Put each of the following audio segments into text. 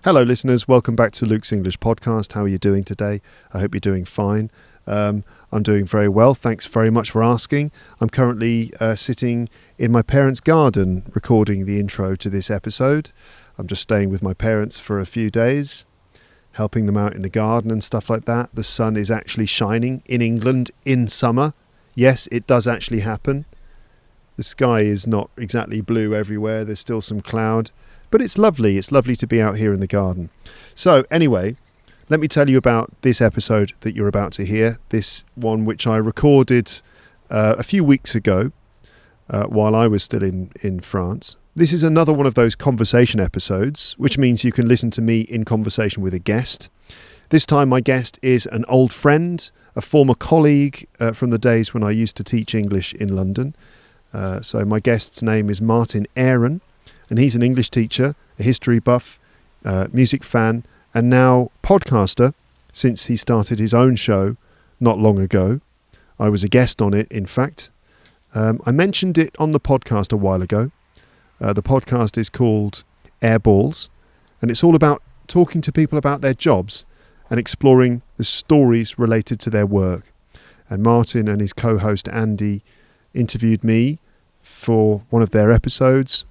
Hello, listeners. Welcome back to Luke's English Podcast. How are you doing today? I hope you're doing fine. I'm doing very well. Thanks very much for asking. I'm currently sitting in my parents' garden recording the intro to this episode. I'm just staying with my parents for a few days, helping them out in the garden and stuff like that. The sun is actually shining in England in summer. Yes, it does actually happen. The sky is not exactly blue everywhere. There's still some cloud. But it's lovely. It's lovely to be out here in the garden. So anyway, let me tell you about this episode that you're about to hear. This one which I recorded a few weeks ago while I was still in France. This is another one of those conversation episodes, which means you can listen to me in conversation with a guest. This time my guest is an old friend, a former colleague from the days when I used to teach English in London. So my guest's name is Martin Aaron. And he's an English teacher, a history buff, music fan, and now podcaster since he started his own show not long ago. I was a guest on it, in fact. I mentioned it on the podcast a while ago. The podcast is called Airballs, and it's all about talking to people about their jobs and exploring the stories related to their work. And Martin and his co-host Andy interviewed me for one of their episodes.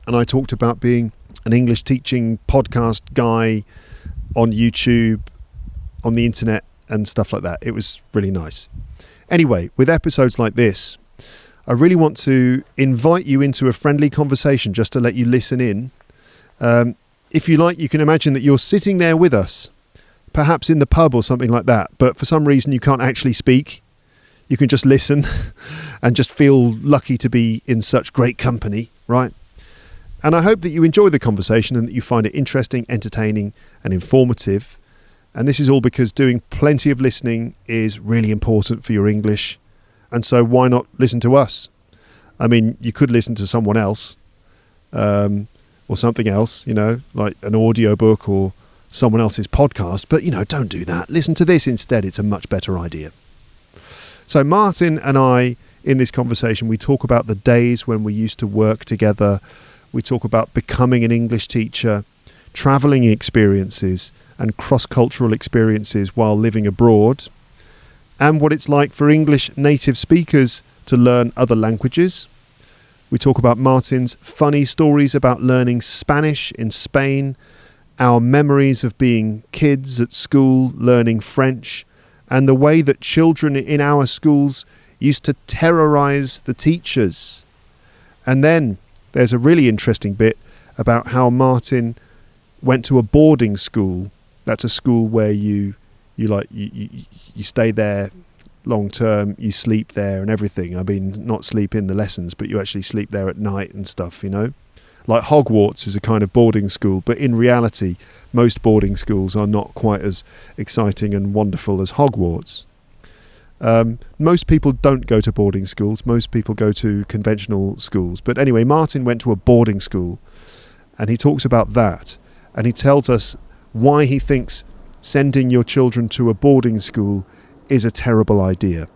And I talked about being an English teaching podcast guy on YouTube, on the internet and stuff like that. It was really nice. Anyway, with episodes like this, I really want to invite you into a friendly conversation just to let you listen in. If you like, you can imagine that you're sitting there with us, perhaps in the pub or something like that. But for some reason, you can't actually speak. You can just listen and just feel lucky to be in such great company, right? And I hope that you enjoy the conversation and that you find it interesting, entertaining and informative. And this is all because doing plenty of listening is really important for your English. And so why not listen to us? I mean, you could listen to someone else or something else, like an audiobook or someone else's podcast. But, don't do that. Listen to this instead. It's a much better idea. So Martin and I, in this conversation, we talk about the days when we used to work together. We talk about becoming an English teacher, travelling experiences and cross-cultural experiences while living abroad, and what it's like for English native speakers to learn other languages. We talk about Martin's funny stories about learning Spanish in Spain, our memories of being kids at school learning French, and the way that children in our schools used to terrorise the teachers. And then there's a really interesting bit about how Martin went to a boarding school. That's a school where you stay there long term, you sleep there and everything. I mean, not sleep in the lessons, but you actually sleep there at night and stuff, Like Hogwarts is a kind of boarding school, but in reality, most boarding schools are not quite as exciting and wonderful as Hogwarts. Most people don't go to boarding schools. Most people go to conventional schools. But anyway, Martin went to a boarding school and he talks about that. And he tells us why he thinks sending your children to a boarding school is a terrible idea.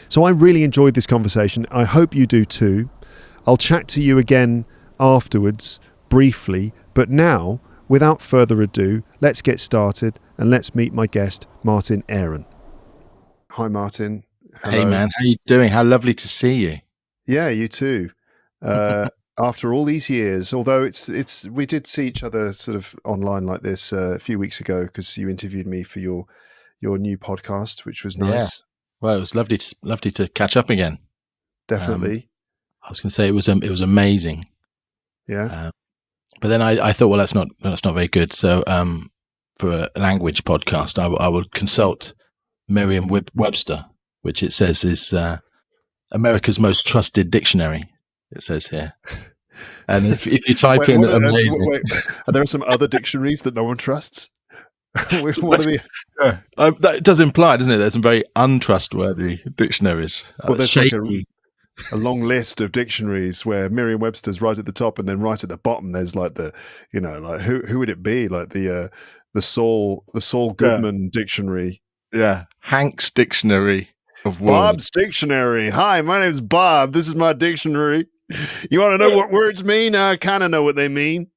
So I really enjoyed this conversation. I hope you do too. I'll chat to you again afterwards, briefly. But now, without further ado, let's get started and let's meet my guest, Martin Aaron. Hi, Martin. Hello. Hey, man. How you doing? How lovely to see you. Yeah, you too. After all these years, although we did see each other sort of online like this a few weeks ago because you interviewed me for your new podcast, which was nice. Yeah. Well, it was lovely to catch up again. Definitely. I was going to say it was amazing. Yeah. But then I thought, well, that's not very good. So for a language podcast, I would consult Merriam-Webster, which it says is America's most trusted dictionary. It says here, and if you type in amazing, are there some other dictionaries that no one trusts? What are they? That does imply, doesn't it? There's some very untrustworthy dictionaries. Well, there's like a long list of dictionaries where Merriam-Webster's right at the top, and then right at the bottom there's like like who would it be? Like the Saul Goodman dictionary. Yeah, Hank's Dictionary of Words. Bob's Dictionary. Hi, my name's Bob. This is my dictionary. You want to know what words mean? I kind of know what they mean.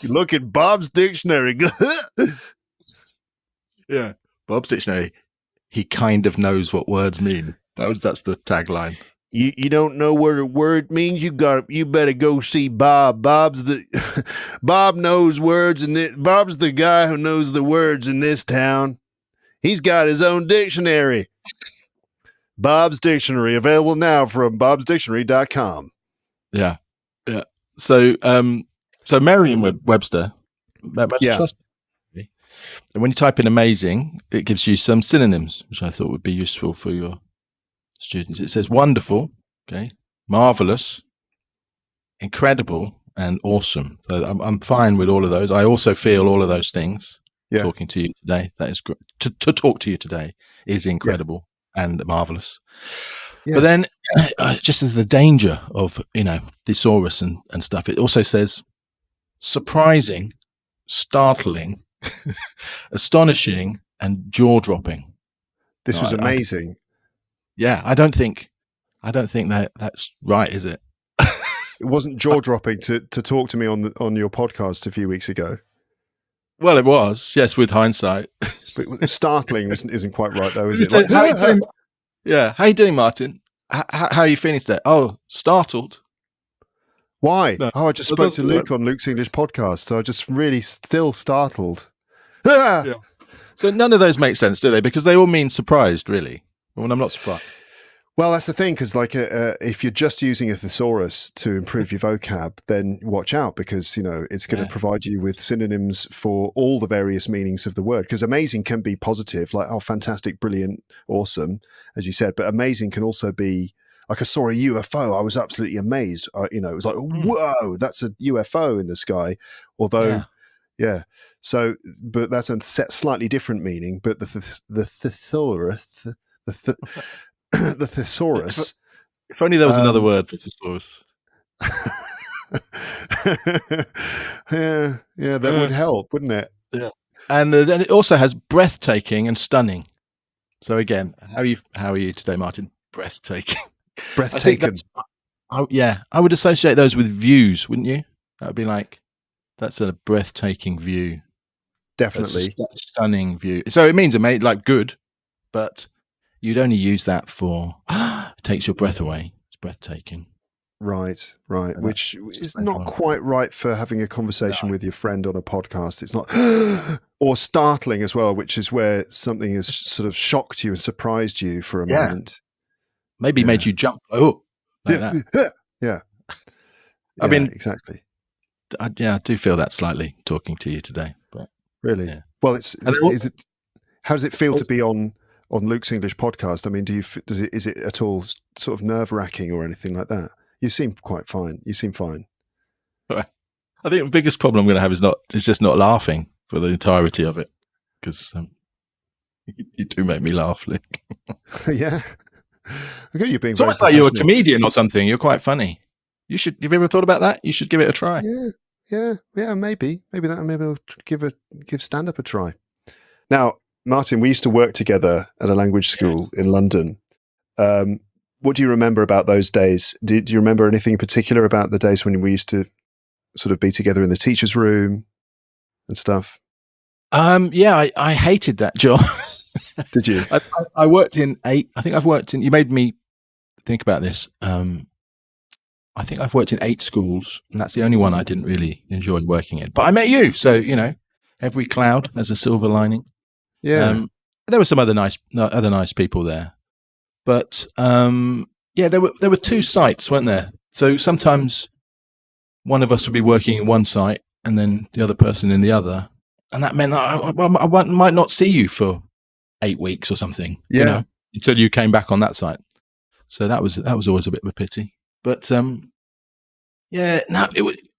Look in Bob's dictionary. Yeah. Bob's dictionary. He kind of knows what words mean. That's the tagline. You don't know what a word means. You better go see Bob. Bob knows words, and Bob's the guy who knows the words in this town. He's got his own dictionary. Bob's Dictionary, available now from bobsdictionary.com. Yeah. Yeah. So Merriam-Webster, that's Yeah. trust me. And when you type in amazing, it gives you some synonyms, which I thought would be useful for your students. It says wonderful, okay, marvelous, incredible, and awesome. So I'm fine with all of those. I also feel all of those things. Yeah. Talking to you today, that is great. To talk to you today is incredible and marvelous. Yeah. But then, just as the danger of thesaurus and stuff, it also says surprising, startling, astonishing, and jaw-dropping. This was amazing. I don't think that's right, is it? It wasn't jaw-dropping to talk to me on your podcast a few weeks ago. Well, it was, yes, with hindsight. But startling isn't quite right, though, is it? Like, how you doing, Martin? How are you feeling today? Oh, startled. Why? No, I just spoke to Luke on Luke's English podcast, so I'm just really still startled. Yeah. So none of those make sense, do they? Because they all mean surprised, really. Well, I'm not surprised. Well, that's the thing, because if you're just using a thesaurus to improve your vocab, then watch out, because it's going to provide you with synonyms for all the various meanings of the word. Because amazing can be positive, like fantastic, brilliant, awesome, as you said. But amazing can also be like, I saw a UFO. I was absolutely amazed. It was like, whoa, that's a UFO in the sky. Although, So, but that's a slightly different meaning. But the thesaurus. The thesaurus. If only there was another word for thesaurus. yeah, that would help, wouldn't it? Yeah, and then it also has breathtaking and stunning. So again, how are you today, Martin? Breathtaking. Breathtaking. I would associate those with views, wouldn't you? That would be like, that's a breathtaking view. Definitely. That's a stunning view. So it means like good, but you'd only use that for it takes your breath away. It's breathtaking. Right. Which is not quite right for having a conversation with your friend on a podcast. It's not, or startling as well, which is where something has sort of shocked you and surprised you for a moment. Maybe made you jump. Oh, like that. Yeah. I mean, exactly. I do feel that slightly talking to you today, but really, well, how does it feel to be on Luke's English podcast? I mean, is it at all sort of nerve-wracking or anything like that? You seem quite fine. You seem fine. I think the biggest problem I'm going to have is just not laughing for the entirety of it, because you do make me laugh, Luke. Yeah. Okay, you're being. It's almost like you're a comedian or something. You're quite funny. Have you ever thought about that? You should give it a try. Yeah. Maybe I'll give stand-up a try. Now, Martin, we used to work together at a language school in London. What do you remember about those days? Do you remember anything in particular about the days when we used to sort of be together in the teacher's room and stuff? I hated that job. Did you? I worked in you made me think about this. I think I've worked in 8 schools, and that's the only one I didn't really enjoy working in. But I met you, so every cloud has a silver lining. Yeah. There were some other nice people there, but there were 2 sites, weren't there? So sometimes one of us would be working in one site, and then the other person in the other, and that meant I might not see you for 8 weeks or something. Until you came back on that site. So that was always a bit of a pity. But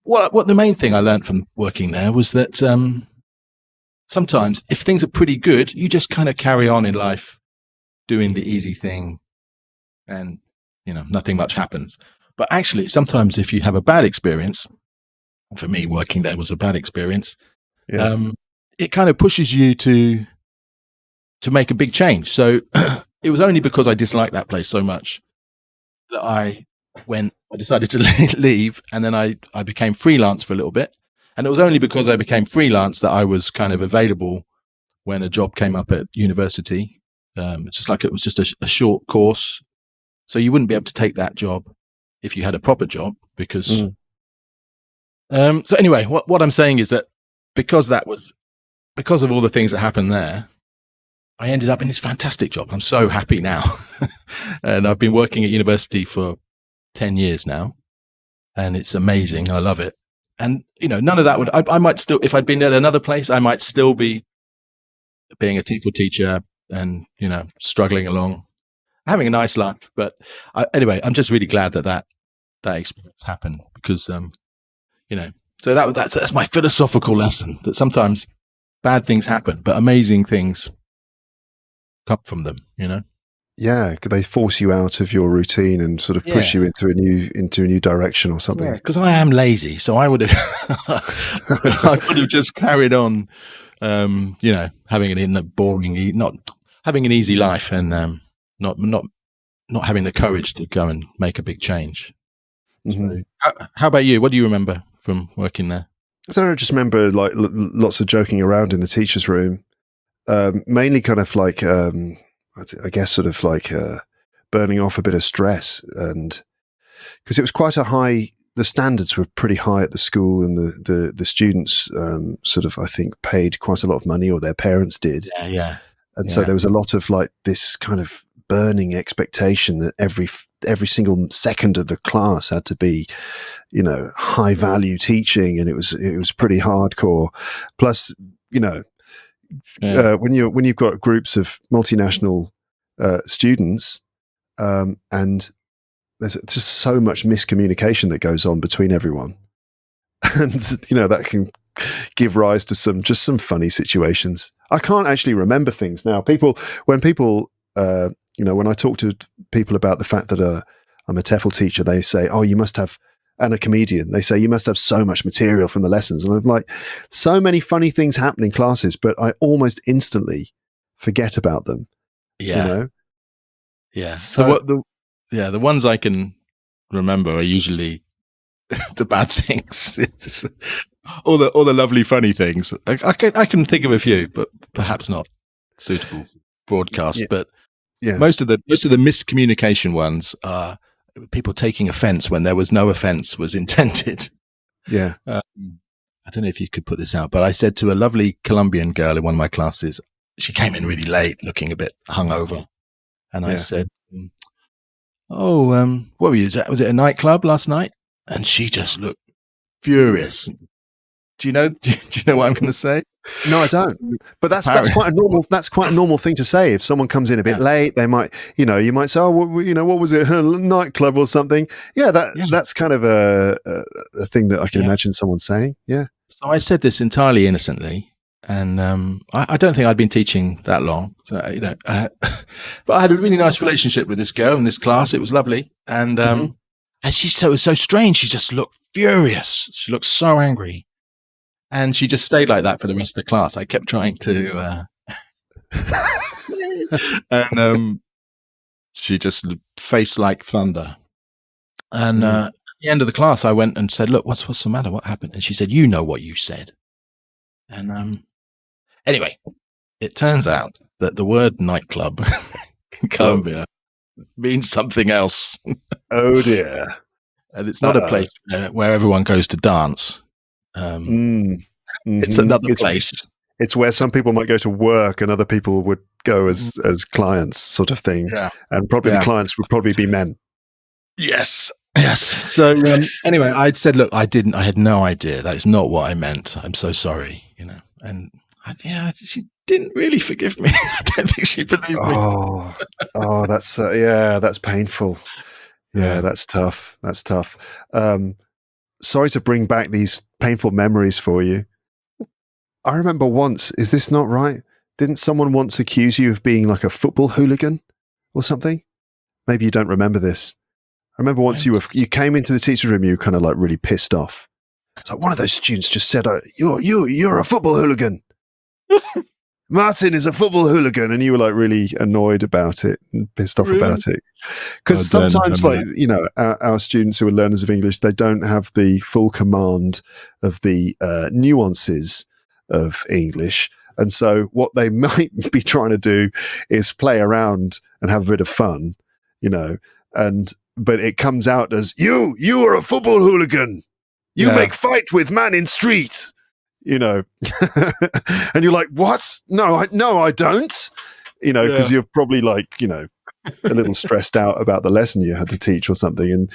what the main thing I learned from working there was that sometimes if things are pretty good, you just kind of carry on in life doing the easy thing, and nothing much happens. But actually, sometimes if you have a bad experience, for me working there was a bad experience, it kind of pushes you to make a big change. So it was only because I disliked that place so much that I decided to leave, and then I became freelance for a little bit, And it was only because I became freelance that I was kind of available when a job came up at university. It's just like it was just a short course. So you wouldn't be able to take that job if you had a proper job because. So anyway, what I'm saying is that because of all the things that happened there, I ended up in this fantastic job. I'm so happy now. And I've been working at university for 10 years now. And it's amazing. I love it. And, none of that I might still, if I'd been at another place, I might still be being a TEFL teacher and, struggling along, having a nice life. But anyway, I'm just really glad that experience happened because, so that's my philosophical lesson, that sometimes bad things happen, but amazing things come from them, Yeah, they force you out of your routine and sort of push you into a new direction or something. Because I am lazy, so I would have just carried on, having not having an easy life and not having the courage to go and make a big change. Mm-hmm. So, how about you? What do you remember from working there? I don't know, I just remember like lots of joking around in the teacher's room, mainly kind of like, I guess sort of like burning off a bit of stress, and because it was quite the standards were pretty high at the school, and the students sort of, I think, paid quite a lot of money, or their parents did. Yeah. And so there was a lot of like this kind of burning expectation that every single second of the class had to be, high value teaching, and it was pretty hardcore. Plus, when you've got groups of multinational students, and there's just so much miscommunication that goes on between everyone, and that can give rise to some funny situations. I can't actually remember things now. When I talk to people about the fact that I'm a TEFL teacher, they say, "Oh, you must have," and a comedian, they say, "You must have so much material from the lessons." And I'm like, so many funny things happen in classes, but I almost instantly forget about them. Yeah. Yeah. So the ones I can remember are usually the bad things. It's all the lovely funny things. I can think of a few, but perhaps not suitable broadcast. Yeah. But yeah, most of the miscommunication ones are people taking offence when there was no offence was intended. Yeah. I don't know if you could put this out, but I said to a lovely Colombian girl in one of my classes, she came in really late, looking a bit hungover, and I said, "Oh, what were you? Was it a nightclub last night?" And she just looked furious. Do you know what I'm going to say? No, I don't. But that's quite a normal thing to say. If someone comes in a bit late, they might, you might say, "Oh, what was it? A nightclub or something?" Yeah, that's kind of a thing that I can imagine someone saying. Yeah. So I said this entirely innocently, and I don't think I'd been teaching that long, so, but I had a really nice relationship with this girl in this class. It was lovely, and and it was so strange. She just looked furious. She looked so angry. And she just stayed like that for the rest of the class. I kept trying to, and she just faced like thunder. And at the end of the class, I went and said, "Look, what's the matter? What happened?" And she said, "You know what you said." And anyway, it turns out that the word nightclub in Colombia means something else. Oh dear! And it's not a place where everyone goes to dance. It's another place. It's where some people might go to work and other people would go as clients, sort of thing. Yeah. And probably the clients would probably be men. Yes. So anyway, I'd said, "Look, I had no idea. That is not what I meant. I'm so sorry." And she didn't really forgive me. I don't think she believed me. Oh, that's painful. Yeah, that's tough. That's tough. Sorry to bring back these painful memories for you. I remember once, is this not right? Didn't someone once accuse you of being like a football hooligan or something? Maybe you don't remember this. I remember once you came into the teacher's room, you were kind of like really pissed off. It's like one of those students just said, "You're a football hooligan." Martin is a football hooligan, and you were like really annoyed about it and pissed off about it. Because sometimes, like, you know, our students who are learners of English, they don't have the full command of the nuances of English. And so what they might be trying to do is play around and have a bit of fun, you know, but it comes out as, you are a football hooligan. You make fight with man in street. You know, and you're like, what? No, I don't. You know, because you're probably like, you know, a little stressed out about the lesson you had to teach or something. And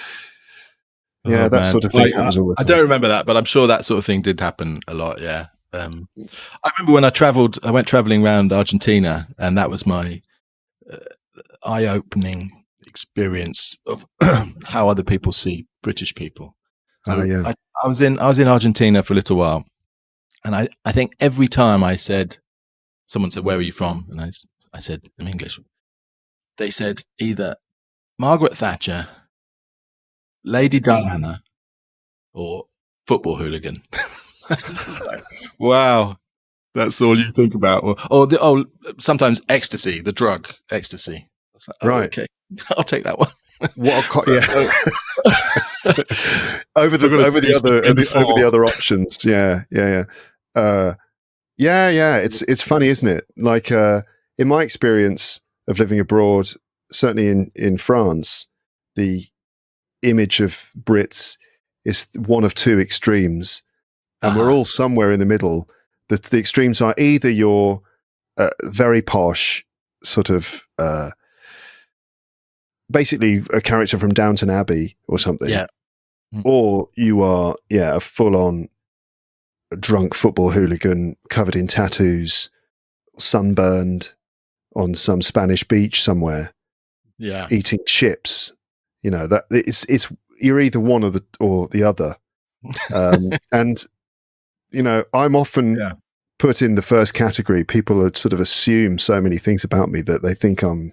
that sort of thing happens all the time. I don't remember that, but I'm sure that sort of thing did happen a lot. Yeah. I remember when I went traveling around Argentina, and that was my eye-opening experience of how other people see British people. So I was in Argentina for a little while. And I think every time someone said, where are you from? And I said, I'm English. They said either Margaret Thatcher, Lady Diana, or football hooligan. Like, wow, that's all you think about. Or sometimes ecstasy, the drug ecstasy. Like, right. Okay, I'll take that one. Over the other options. It's funny, isn't it? Like in my experience of living abroad, certainly in France, the image of Brits is one of two extremes, and we're all somewhere in the middle. The extremes are either you're very posh, sort of basically a character from Downton Abbey or something, or you are a full-on drunk football hooligan covered in tattoos, sunburned on some Spanish beach somewhere, eating chips. You know, that it's you're either one or the other. And you know, I'm often put in the first category. People sort of assume so many things about me that they think I'm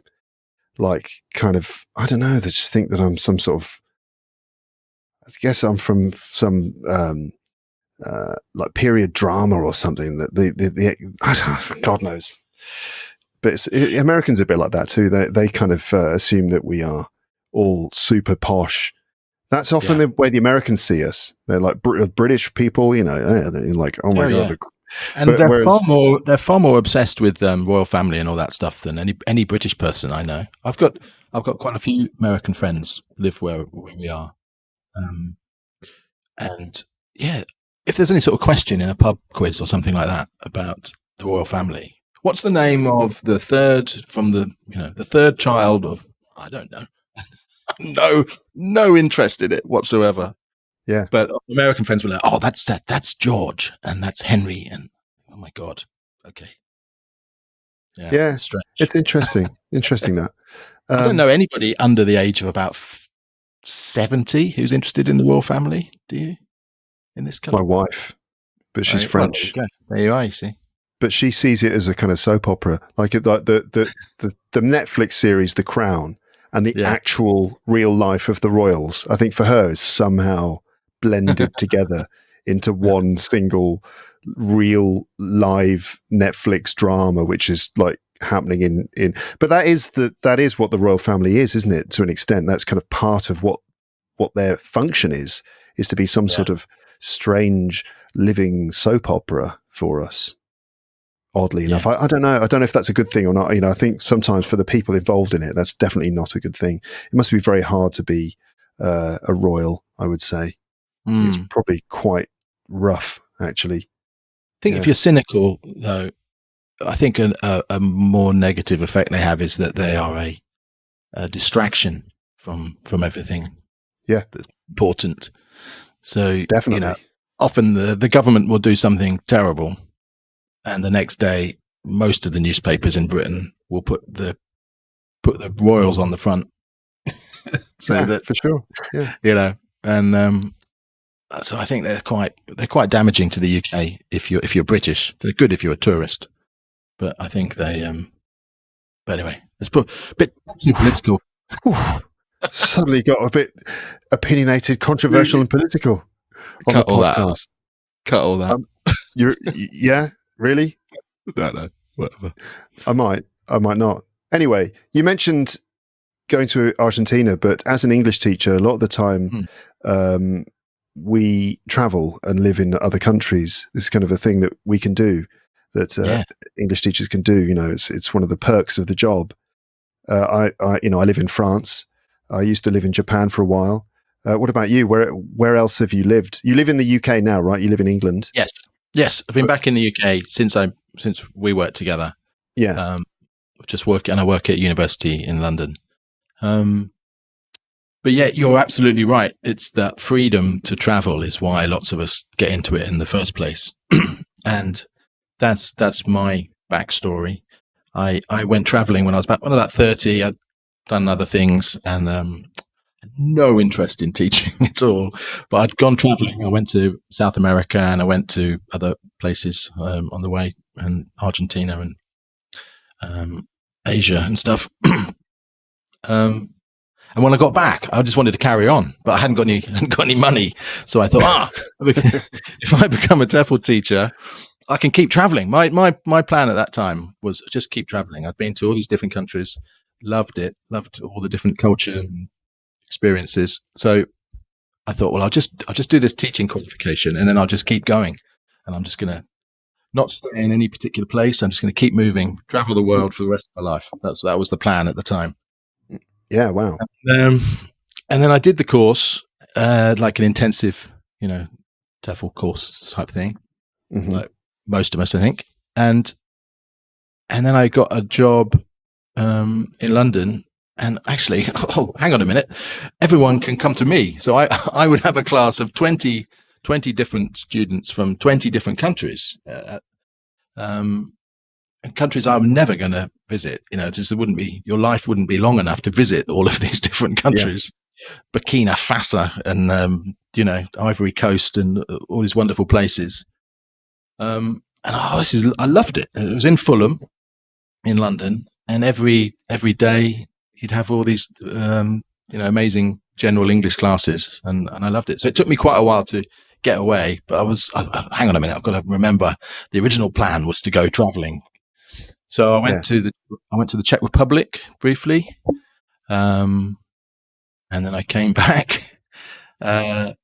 like kind of, I don't know, they just think that I'm some sort of, I guess I'm from some like period drama or something, that the God knows. But Americans are a bit like that too. They kind of assume that we are all super posh. That's often the way the Americans see us. They're like British people, you know, they're like, oh my God. And they're far more obsessed with royal family and all that stuff than any British person I know. I've got quite a few American friends who live where we are, and if there's any sort of question in a pub quiz or something like that about the royal family, what's the name of the third child of, I don't know, no interest in it whatsoever. Yeah, but American friends were like, "Oh, that's George, and that's Henry," and oh my God, okay, strange. It's interesting that I don't know anybody under the age of about 70 who's interested in the royal family. Do you? In this country, my wife, but she's French. Well, there you are. You see, but she sees it as a kind of soap opera, like the Netflix series The Crown, and the actual real life of the royals. I think for her is somehow blended together into one single real live Netflix drama, which is like happening in but that is what the royal family is, isn't it? To an extent, that's kind of part of what their function is to be some sort of strange living soap opera for us, oddly enough. I don't know if that's a good thing or not. You know, I think sometimes for the people involved in it, that's definitely not a good thing. It must be very hard to be a royal, I would say. It's probably quite rough, actually. I think if you're cynical, though, I think a more negative effect they have is that they are a distraction from everything. Yeah, that's important. So definitely, you know, often the government will do something terrible, and the next day, most of the newspapers in Britain will put the royals on the front. So that for sure, you know, and so I think they're quite damaging to the UK if you're British. They're good if you're a tourist, but I think they. But anyway, it's a bit too political. Suddenly got a bit opinionated, controversial, and political on the podcast. Cut all that. Really? No. whatever. I might not. Anyway, you mentioned going to Argentina, but as an English teacher, a lot of the time we travel and live in other countries. This is kind of a thing that we can do, that English teachers can do. It's one of the perks of the job. I live in France. I used to live in Japan for a while. What about you? Where else have you lived? You live in the UK now, right? You live in England. Yes. I've been back in the UK since we worked together. Yeah. Just work, and I work at university in London. But yeah, you're absolutely right. It's that freedom to travel is why lots of us get into it in the first place. And that's my backstory. I went traveling when I was about 30. I'd done other things and no interest in teaching at all. But I'd gone traveling. I went to South America and I went to other places on the way, and Argentina and Asia and stuff. And when I got back, I just wanted to carry on, but I hadn't got any money. So I thought, if I become a TEFL teacher, I can keep traveling. My plan at that time was just keep traveling. I'd been to all these different countries, loved all the different culture and experiences. So I thought, well, I'll just do this teaching qualification, and then I'll just keep going. And I'm just going to not stay in any particular place. I'm just going to keep moving, travel the world for the rest of my life. That was the plan at the time. Yeah, wow. And then I did the course, like an intensive, TEFL course type thing, like most of us, I think. And then I got a job in London. And actually, hang on a minute, everyone can come to me. So I would have a class of 20 different students from 20 different countries. Countries I'm never going to visit, your life wouldn't be long enough to visit all of these different countries. Yeah. Burkina Faso and Ivory Coast and all these wonderful places. And I loved it. It was in Fulham, in London, and every day you'd have all these amazing general English classes, and I loved it. So it took me quite a while to get away, but hang on a minute, I've got to remember the original plan was to go traveling. So I went to the Czech Republic briefly, and then I came back, and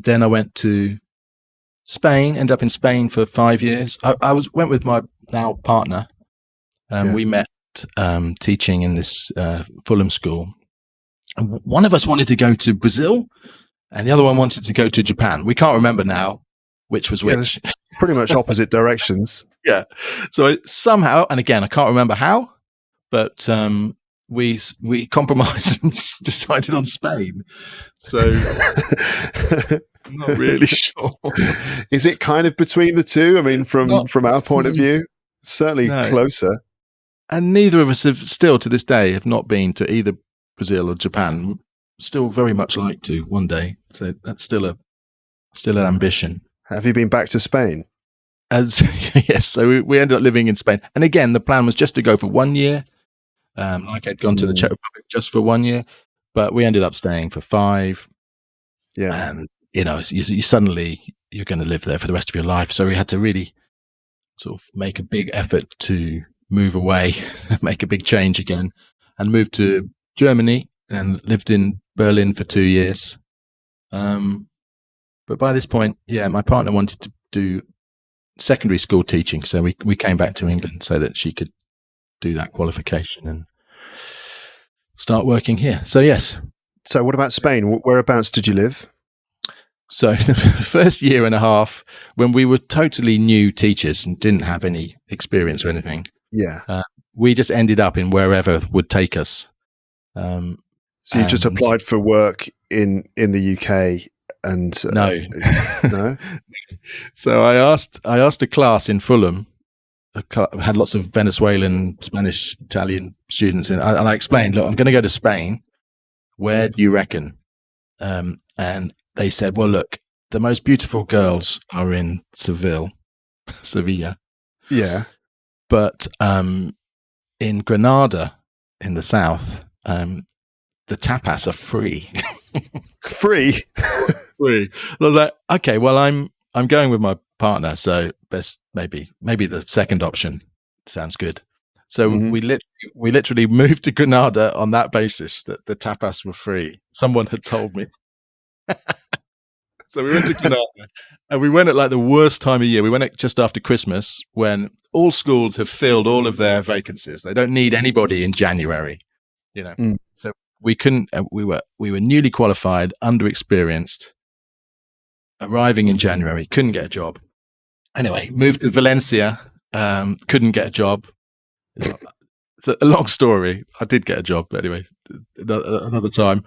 then I went to Spain. Ended up in Spain for 5 years. I went with my now partner. We met teaching in this Fulham school. And one of us wanted to go to Brazil, and the other one wanted to go to Japan. We can't remember now which was which. Pretty much opposite directions. Yeah. So somehow, and again, I can't remember how, but we compromised and decided on Spain. So I'm not really sure. Is it kind of between the two? I mean, from our point of view, certainly closer. And neither of us have still to this day have not been to either Brazil or Japan. Still very much like to one day. So that's still an ambition. Have you been back to Spain? Yes, so we ended up living in Spain. And again, the plan was just to go for 1 year. Like I'd gone to the Czech Republic just for 1 year, but we ended up staying for 5. Yeah. And, you suddenly, you're going to live there for the rest of your life. So we had to really sort of make a big effort to move away, make a big change again, and move to Germany and lived in Berlin for 2 years. But by this point, my partner wanted to do secondary school teaching, so we came back to England so that she could do that qualification and start working here. So yes. So what about Spain? Whereabouts did you live? So the first year and a half, when we were totally new teachers and didn't have any experience or anything, we just ended up in wherever would take us. So you just applied for work in the UK? And no. No. So I asked a class in Fulham. Had lots of Venezuelan, Spanish, Italian students in, and I explained, look, I'm going to go to Spain. Where do you reckon? And they said, well, look, the most beautiful girls are in Sevilla. Yeah. But in Granada, in the south, the tapas are free. Free. I was like, okay, well, I'm going with my partner, so best maybe the second option. sounds good. So Mhm. we literally moved to Granada on that basis, that the tapas were free. Someone had told me. So we went to Granada, and we went at like the worst time of year. We went at just after Christmas, when all schools have filled all of their vacancies. They don't need anybody in January, you know. Mm. So we couldn't. We were newly qualified, underexperienced, arriving in January, couldn't get a job. Anyway, moved to Valencia, couldn't get a job. It's a long story. I did get a job, but anyway, another time.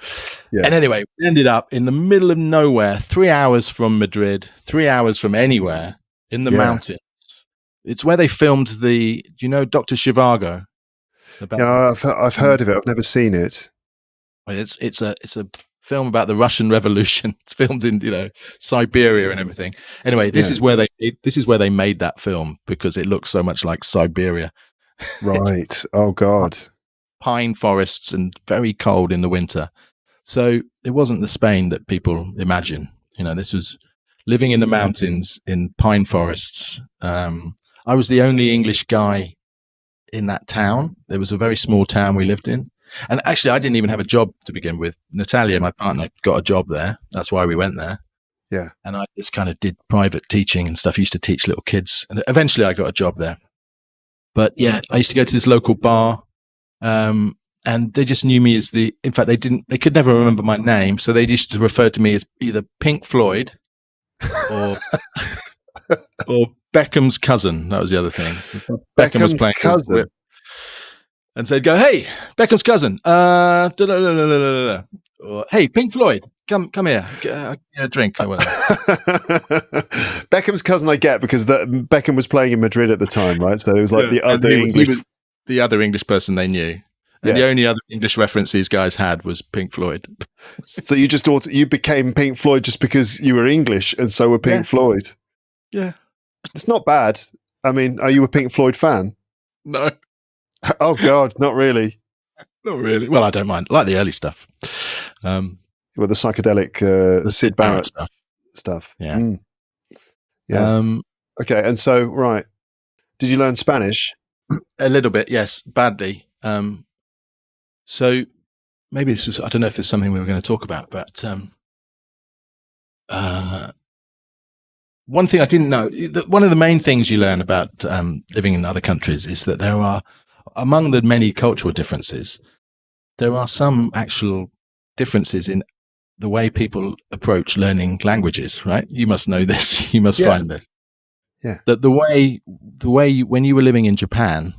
Yeah. And anyway, we ended up in the middle of nowhere, 3 hours from Madrid, 3 hours from anywhere, in the Yeah. mountains. It's where they filmed do you know Dr. Zhivago? Yeah, I've heard of it. I've never seen it. It's a film about the Russian Revolution. It's filmed in Siberia and everything. Anyway, this Yeah. is where they made that film, because it looks so much like Siberia. Right. Oh God. Pine forests and very cold in the winter. So it wasn't the Spain that people imagine. This was living in the mountains in pine forests. I was the only English guy in that town. There was a very small town we lived in. And actually, I didn't even have a job to begin with. Natalia, my partner, got a job there. That's why we went there. Yeah. And I just kind of did private teaching and stuff. I used to teach little kids. And eventually I got a job there. But yeah, I used to go to this local bar. And they just knew me as in fact, they could never remember my name. So they used to refer to me as either Pink Floyd or, or Beckham's cousin. That was the other thing. Beckham was playing cousin. And they'd go, "Hey, Beckham's cousin. Or, hey, Pink Floyd, come here, get a drink or whatever." Beckham's cousin, I get, because Beckham was playing in Madrid at the time, right? So it was like the other English. He was the other English person they knew, and Yeah. the only other English reference these guys had was Pink Floyd. So you became Pink Floyd just because you were English, and so were Pink Floyd. Yeah, it's not bad. I mean, are you a Pink Floyd fan? No. Oh God, not really. Not really. Well, I don't mind. I like the early stuff. Well, the psychedelic, the Syd Barrett stuff. Yeah. Mm. Yeah. Okay. And so, right. Did you learn Spanish? A little bit, yes, badly. So maybe this was, I don't know if it's something we were going to talk about, but one thing I didn't know, one of the main things you learn about living in other countries is that there are, among the many cultural differences, there are some actual differences in the way people approach learning languages, right? You must know this. You must find this. Yeah. That the way when you were living in Japan,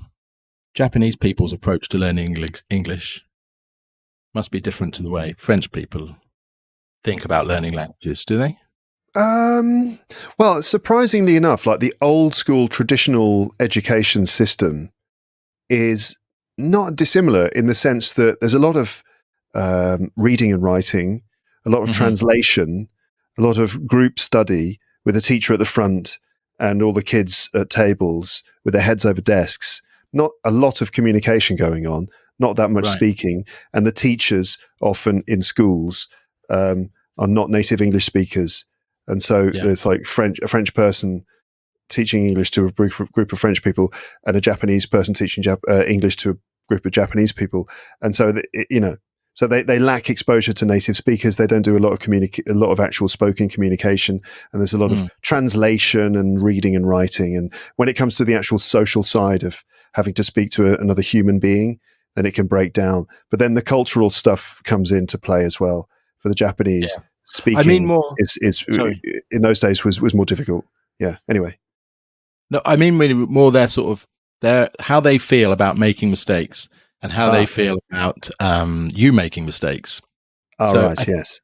Japanese people's approach to learning English must be different to the way French people think about learning languages, do they? Well, surprisingly enough, like the old school traditional education system is not dissimilar in the sense that there's a lot of reading and writing, a lot of translation, a lot of group study with a teacher at the front and all the kids at tables with their heads over desks. Not a lot of communication going on, not that much speaking. And the teachers often in schools are not native English speakers. And so there's like a French person teaching English to a group of French people and a Japanese person teaching English to a group of Japanese people. And so, so they lack exposure to native speakers. They don't do a lot of actual spoken communication. And there's a lot of translation and reading and writing. And when it comes to the actual social side of having to speak to another human being, then it can break down. But then the cultural stuff comes into play as well for the Japanese. Yeah. Speaking, I mean, is in those days was more difficult. Yeah. Anyway. No, I mean more their sort of how they feel about making mistakes and how they feel about you making mistakes. Yes.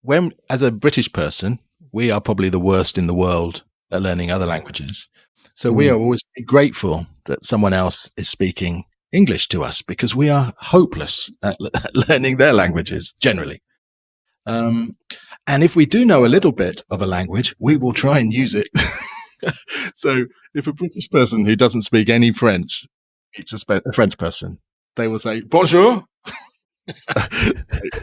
When, as a British person, we are probably the worst in the world at learning other languages. So we are always grateful that someone else is speaking English to us, because we are hopeless at learning their languages generally. And if we do know a little bit of a language, we will try and use it. So if a British person who doesn't speak any French meets a French person, they will say, "Bonjour."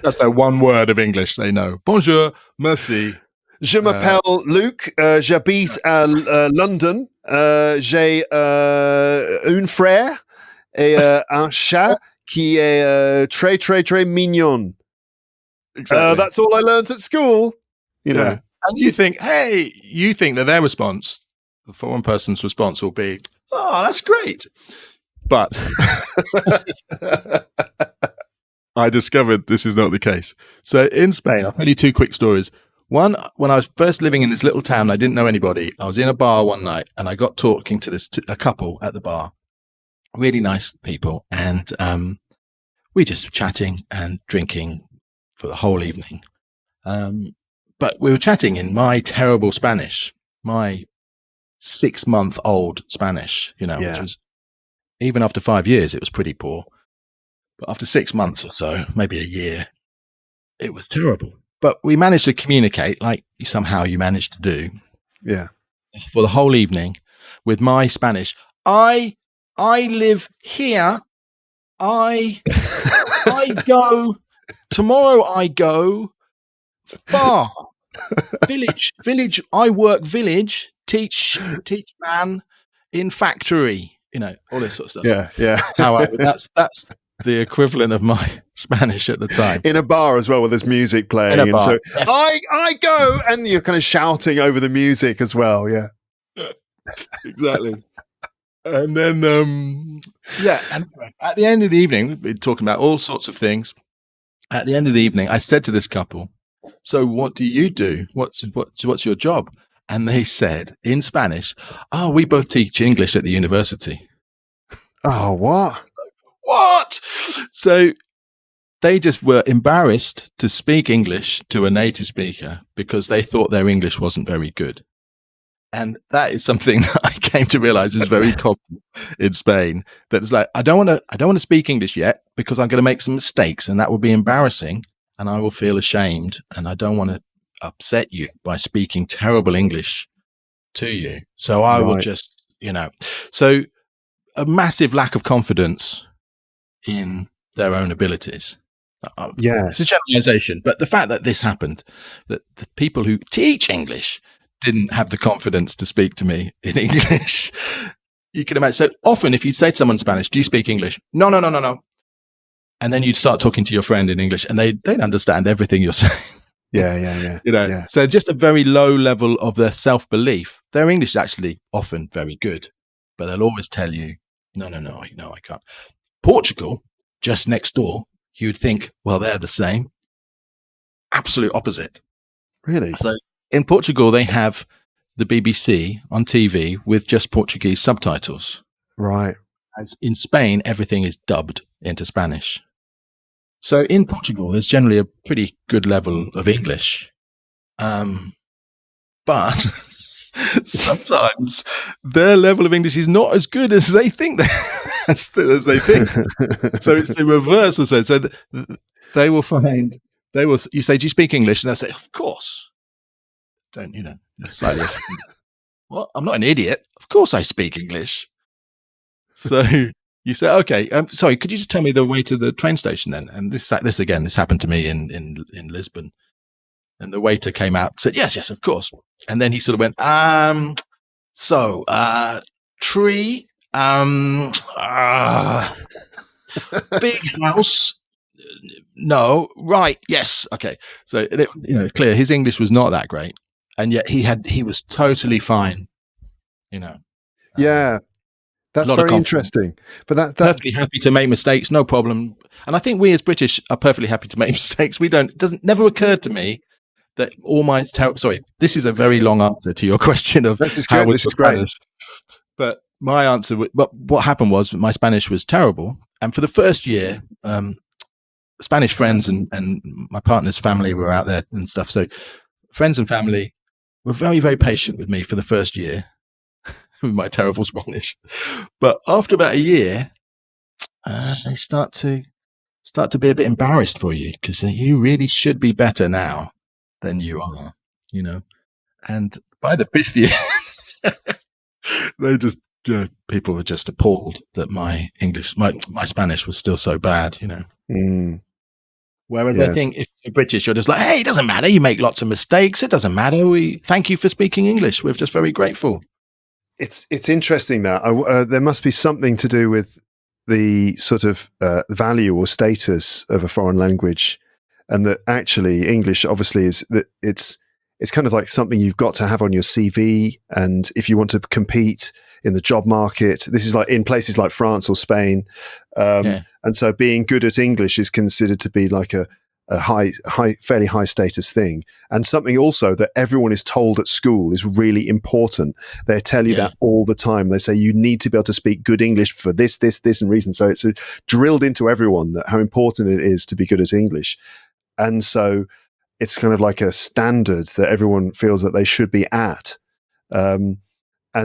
That's their one word of English they know. "Bonjour, merci." Je m'appelle Luc, j'habite à London, j'ai un frère et un chat qui est très, très, très mignon. Exactly. That's all I learned at school. You know. And you think that their response, the foreign person's response, will be, "Oh, that's great," but I discovered this is not the case. So in Spain, I'll tell you two quick stories. One, when I was first living in this little town, I didn't know anybody. I was in a bar one night and I got talking to a couple at the bar, really nice people, and we just were chatting and drinking for the whole evening. But we were chatting in my terrible Spanish, my 6-month-old Spanish, which was, even after 5 years, it was pretty poor. But after 6 months or so, maybe a year, it was terrible. But we managed to communicate, like somehow you managed to do, for the whole evening with my Spanish. I live here. I go tomorrow. I go far village. I work village. Teach man in factory. All this sort of stuff. Yeah. That's the equivalent of my Spanish at the time. In a bar as well, where there's music playing, and so I go, and you're kind of shouting over the music as well. Yeah, exactly. And then, and at the end of the evening, we've been talking about all sorts of things. At the end of the evening, I said to this couple, "So, what do you do? What's your job?" And they said in Spanish, "Oh, we both teach English at the university." Oh, What? So they just were embarrassed to speak English to a native speaker because they thought their English wasn't very good. And that is something that I came to realize is very common in Spain. That it's like, I don't want to speak English yet because I'm going to make some mistakes, and that will be embarrassing, and I will feel ashamed, and I don't want to upset you by speaking terrible English to you. So I will just, so a massive lack of confidence in their own abilities. Yes. It's a generalization, but the fact that this happened, that the people who teach English didn't have the confidence to speak to me in English. You can imagine. So often, if you'd say to someone in Spanish, "Do you speak English?" No. And then you'd start talking to your friend in English, and they'd understand everything you're saying. Yeah. So just a very low level of their self-belief. Their English is actually often very good, but they'll always tell you, no, I can't. Portugal, just next door, you'd think, well, they're the same. Absolute opposite. Really? So in Portugal, they have the BBC on TV with just Portuguese subtitles. Right. As in Spain, everything is dubbed into Spanish. So in Portugal, there's generally a pretty good level of English. But sometimes their level of English is not as good as they think. as they think. So it's the reverse of so. So they will find, you say, "Do you speak English?" And they'll say, "Of course." Don't slightly. Well, I'm not an idiot. Of course I speak English. So you say, "Okay, sorry, could you just tell me the way to the train station then?" And this happened to me in Lisbon. And the waiter came out and said, yes, of course. And then he sort of went, tree, big house. No, right. Yes. Okay. So, clear. His English was not that great. And yet he was totally fine. Yeah. That's very interesting. But that's perfectly happy to make mistakes. No problem. And I think we as British are perfectly happy to make mistakes. It never occurred to me that all my sorry, this is a very long answer to your question of how was Spanish. But my answer, what happened was my Spanish was terrible, and for the first year, Spanish friends and my partner's family were out there and stuff. So friends and family were very, very patient with me for the first year with my terrible Spanish. But after about a year, they start to be a bit embarrassed for you because you really should be better now than you are. And by the fifth year, people were just appalled that my English, my Spanish was still so bad. Whereas I Yes. think if you're British, you're just like, hey, it doesn't matter. You make lots of mistakes. It doesn't matter. We thank you for speaking English. We're just very grateful. It's interesting that there must be something to do with the sort of value or status of a foreign language, and that actually English obviously is that it's kind of like something you've got to have on your CV, and if you want to compete in the job market, this is like in places like France or Spain, and so being good at English is considered to be like a fairly high status thing, and something also that everyone is told at school is really important. They tell you that all the time. They say you need to be able to speak good English for this, and reason. So it's drilled into everyone that how important it is to be good at English, and so it's kind of like a standard that everyone feels that they should be at. And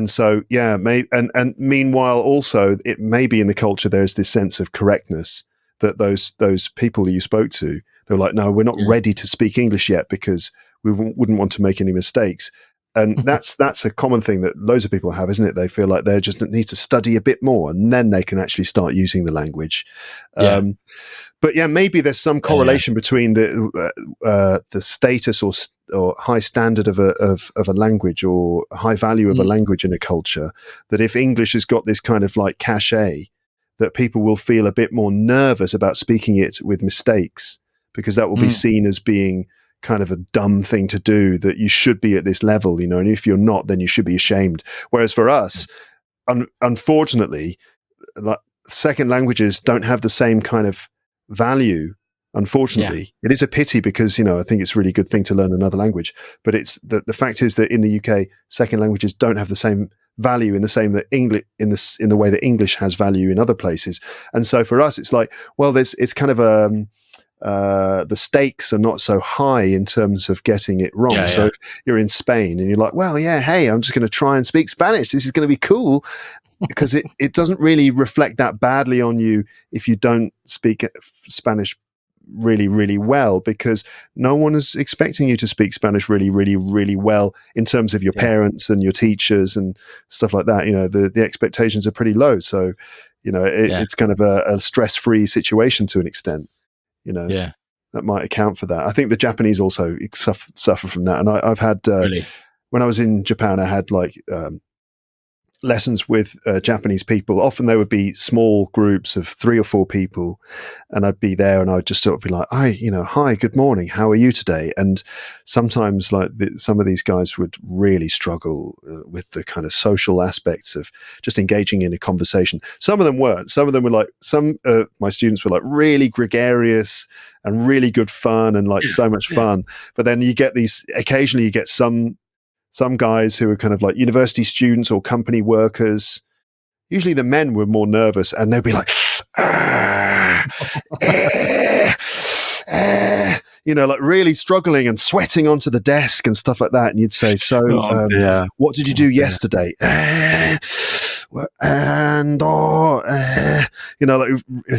so, yeah, and meanwhile, also, it may be in the culture there's this sense of correctness that those people that you spoke to, they're like, no, we're not ready to speak English yet because we wouldn't want to make any mistakes. And that's a common thing that loads of people have, isn't it? They feel like they just need to study a bit more, and then they can actually start using the language. But yeah, maybe there's some correlation between the status or high standard of a language or high value of a language in a culture. That if English has got this kind of like cachet, that people will feel a bit more nervous about speaking it with mistakes, because that will be seen as being kind of a dumb thing to do, that you should be at this level, and if you're not, then you should be ashamed. Whereas for us, unfortunately, like, second languages don't have the same kind of value. Unfortunately, it is a pity because I think it's a really good thing to learn another language, but it's the fact is that in the UK, second languages don't have the same value in the same that English in the way that English has value in other places. And so for us, it's like, well, it's kind of the stakes are not so high in terms of getting it wrong. So if you're in Spain and you're like, well, hey, I'm just going to try and speak Spanish. This is going to be cool. Because it doesn't really reflect that badly on you if you don't speak Spanish really, really well, because no one is expecting you to speak Spanish really, really, really well in terms of your parents and your teachers and stuff like that. The expectations are pretty low. So, it's kind of a stress-free situation to an extent, that might account for that. I think the Japanese also suffer from that. And I've had, when I was in Japan, I had lessons with Japanese people. Often they would be small groups of 3 or 4 people, and I'd be there and I'd just sort of be like, hi, good morning, how are you today? And sometimes some of these guys would really struggle with the kind of social aspects of just engaging in a conversation. Some of them weren't. Some of them were like, my students were like really gregarious and really good fun and like so much fun. But then occasionally you get some guys who are kind of like university students or company workers. Usually the men were more nervous and they'd be like, like really struggling and sweating onto the desk and stuff like that. And you'd say, what did you do yesterday? And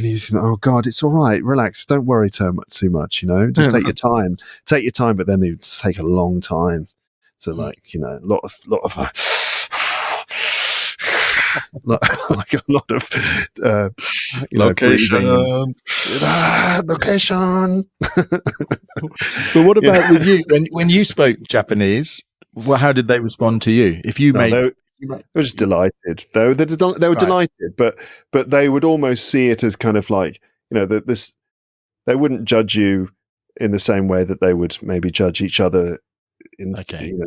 you think, oh God, it's all right. Relax. Don't worry too much, just take your time, but then they take a long time. So a lot of like a lot of location. Location. But what about with you? When you spoke Japanese, how did they respond to you? If you they were just delighted. They were delighted, but they would almost see it as kind of like this. They wouldn't judge you in the same way that they would maybe judge each other in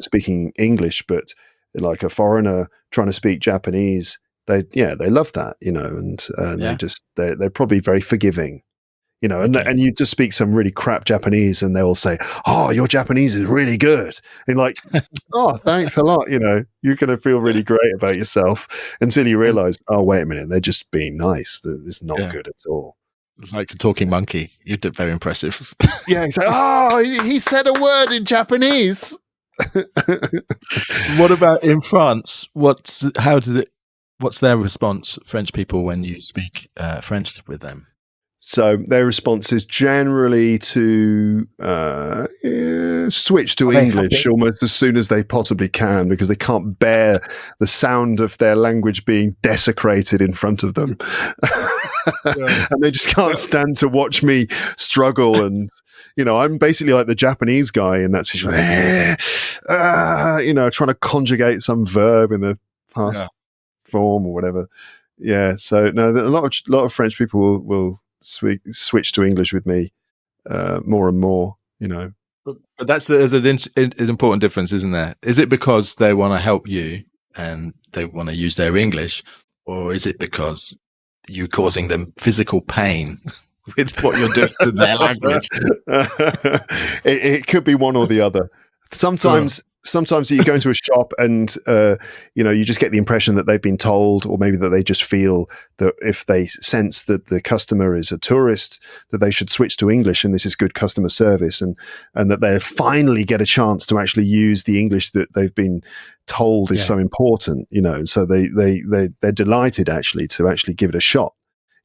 speaking English, but like a foreigner trying to speak Japanese, they love that, and they're probably very forgiving, and you just speak some really crap Japanese and they'll say, oh, your Japanese is really good, and like, oh, thanks a lot, you're going to feel really great about yourself until you realize, oh, wait a minute, they're just being nice. It's not good at all. Like the talking monkey. You did very impressive. Yeah, he's like, oh, he said a word in Japanese. What about in France? What's their response, French people, when you speak French with them? So their response is generally to switch to English almost as soon as they possibly can, because they can't bear the sound of their language being desecrated in front of them. and they just can't stand to watch me struggle. And I'm basically like the Japanese guy in that situation, trying to conjugate some verb in the past form or whatever. Yeah, so no, a lot of French people will switch to English with me more and more. But there's an important difference, isn't there? Is it because they want to help you and they want to use their English, or is it because you're causing them physical pain with what you're doing to their language? It could be one or the other. Sometimes you go into a shop and you just get the impression that they've been told, or maybe that they just feel that if they sense that the customer is a tourist, that they should switch to English, and this is good customer service, and that they finally get a chance to actually use the English that they've been told is so important. So they're delighted actually to actually give it a shot.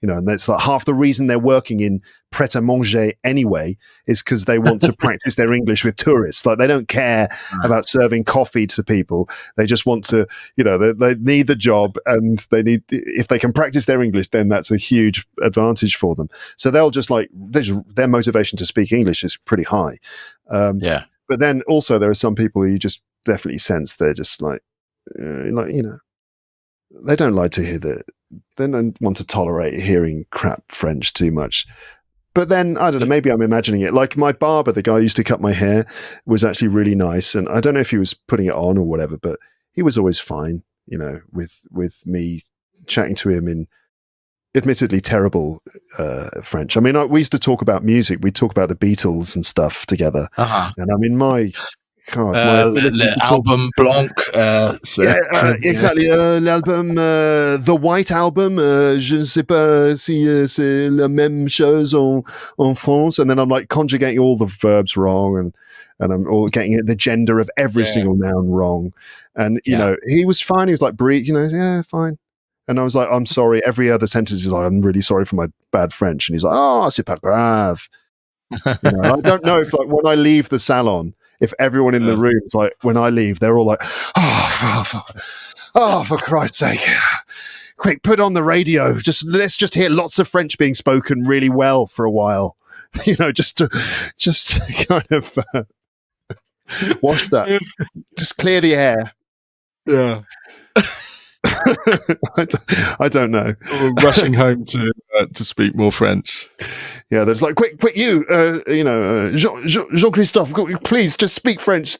And that's like half the reason they're working in pret-a-manger anyway, is because they want to practice their English with tourists. Like, they don't care about serving coffee to people. They just want to, they need the job, and if they can practice their English, then that's a huge advantage for them. So they'll just their motivation to speak English is pretty high. But then also there are some people who you just definitely sense they're just they don't like to hear they don't want to tolerate hearing crap French too much. But then, I don't know, maybe I'm imagining it. Like my barber, the guy who used to cut my hair, was actually really nice. And I don't know if he was putting it on or whatever, but he was always fine, with me chatting to him in admittedly terrible French. I mean, we used to talk about music. We'd talk about the Beatles and stuff together. And I mean, my God, l'album Blanc. Exactly. L'album, the White Album. Je ne sais pas si c'est la même chose en France. And then I'm like conjugating all the verbs wrong, and I'm all getting the gender of every single noun wrong. And he was fine. He was like, breathe. Fine. And I was like, I'm sorry. Every other sentence is like, I'm really sorry for my bad French. And he's like, oh, c'est pas grave. I don't know if when I leave the salon, if everyone in the room is like, when I leave, they're all like, for Christ's sake, quick, put on the radio. Let's just hear lots of French being spoken really well for a while. Just to kind of wash that, just clear the air. Yeah. I don't know. Rushing home to speak more French. Yeah, there's like, quick, you, Jean-Christophe, please just speak French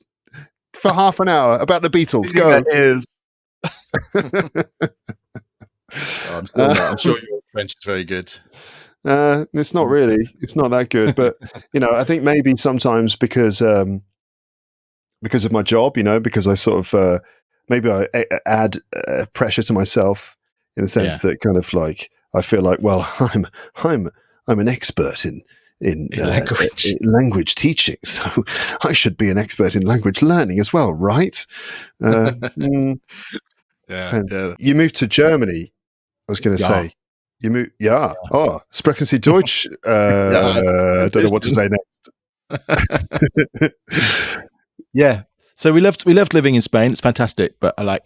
for half an hour about the Beatles. Go. I'm sure your French is very good. It's not really. It's not that good, but I think maybe sometimes because of my job, because I sort of maybe I add pressure to myself in the sense that kind of like I feel like, well, I'm an expert in language teaching, so I should be an expert in language learning as well, right? Yeah. You moved to Germany. I was going to say you moved. Yeah. Oh, sprechen Sie Deutsch? I don't know what to say next. Yeah. So we loved living in Spain. It's fantastic, but I like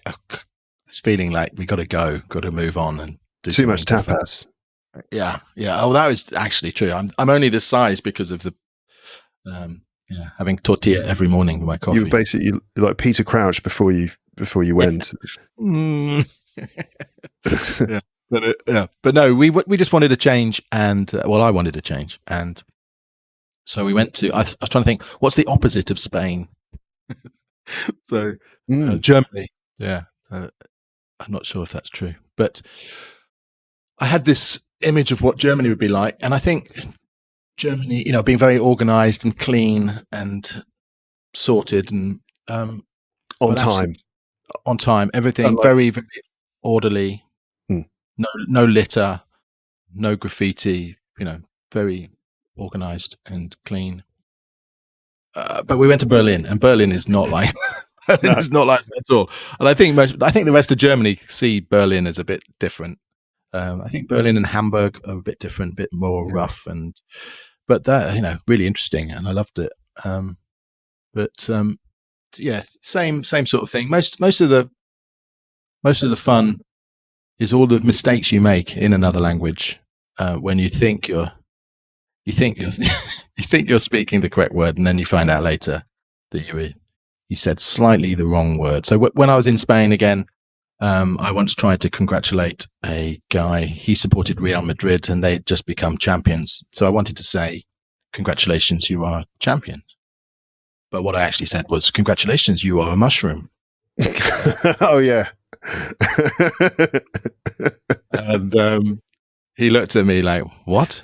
this feeling like we got to move on and do too much tapas. Different. Yeah. Oh, that was actually true. I'm only this size because of the having tortilla every morning with my coffee. You were basically like Peter Crouch before you went. But no, we just wanted to change, and I wanted to change, and so we went to. I was trying to think, what's the opposite of Spain? So Germany. Yeah, I'm not sure if that's true, but I had this image of what Germany would be like, and I think Germany, being very organized and clean and sorted and on time, everything very, very orderly. No litter, no graffiti. Very organized and clean. But we went to Berlin, and Berlin is not like it's not like that at all. And I think the rest of Germany see Berlin as a bit different. I think Berlin and Hamburg are a bit different, a bit more rough, but that really interesting, and I loved it. Same sort of thing. Most of the fun is all the mistakes you make in another language. when you think you're you think you're you think you're speaking the correct word, and then you find out later that you said slightly the wrong word. So when I was in Spain again, I once tried to congratulate a guy. He supported Real Madrid, and they'd just become champions. So I wanted to say, "Congratulations, you are champions." But what I actually said was, "Congratulations, you are a mushroom." Oh yeah. And he looked at me like, "What?"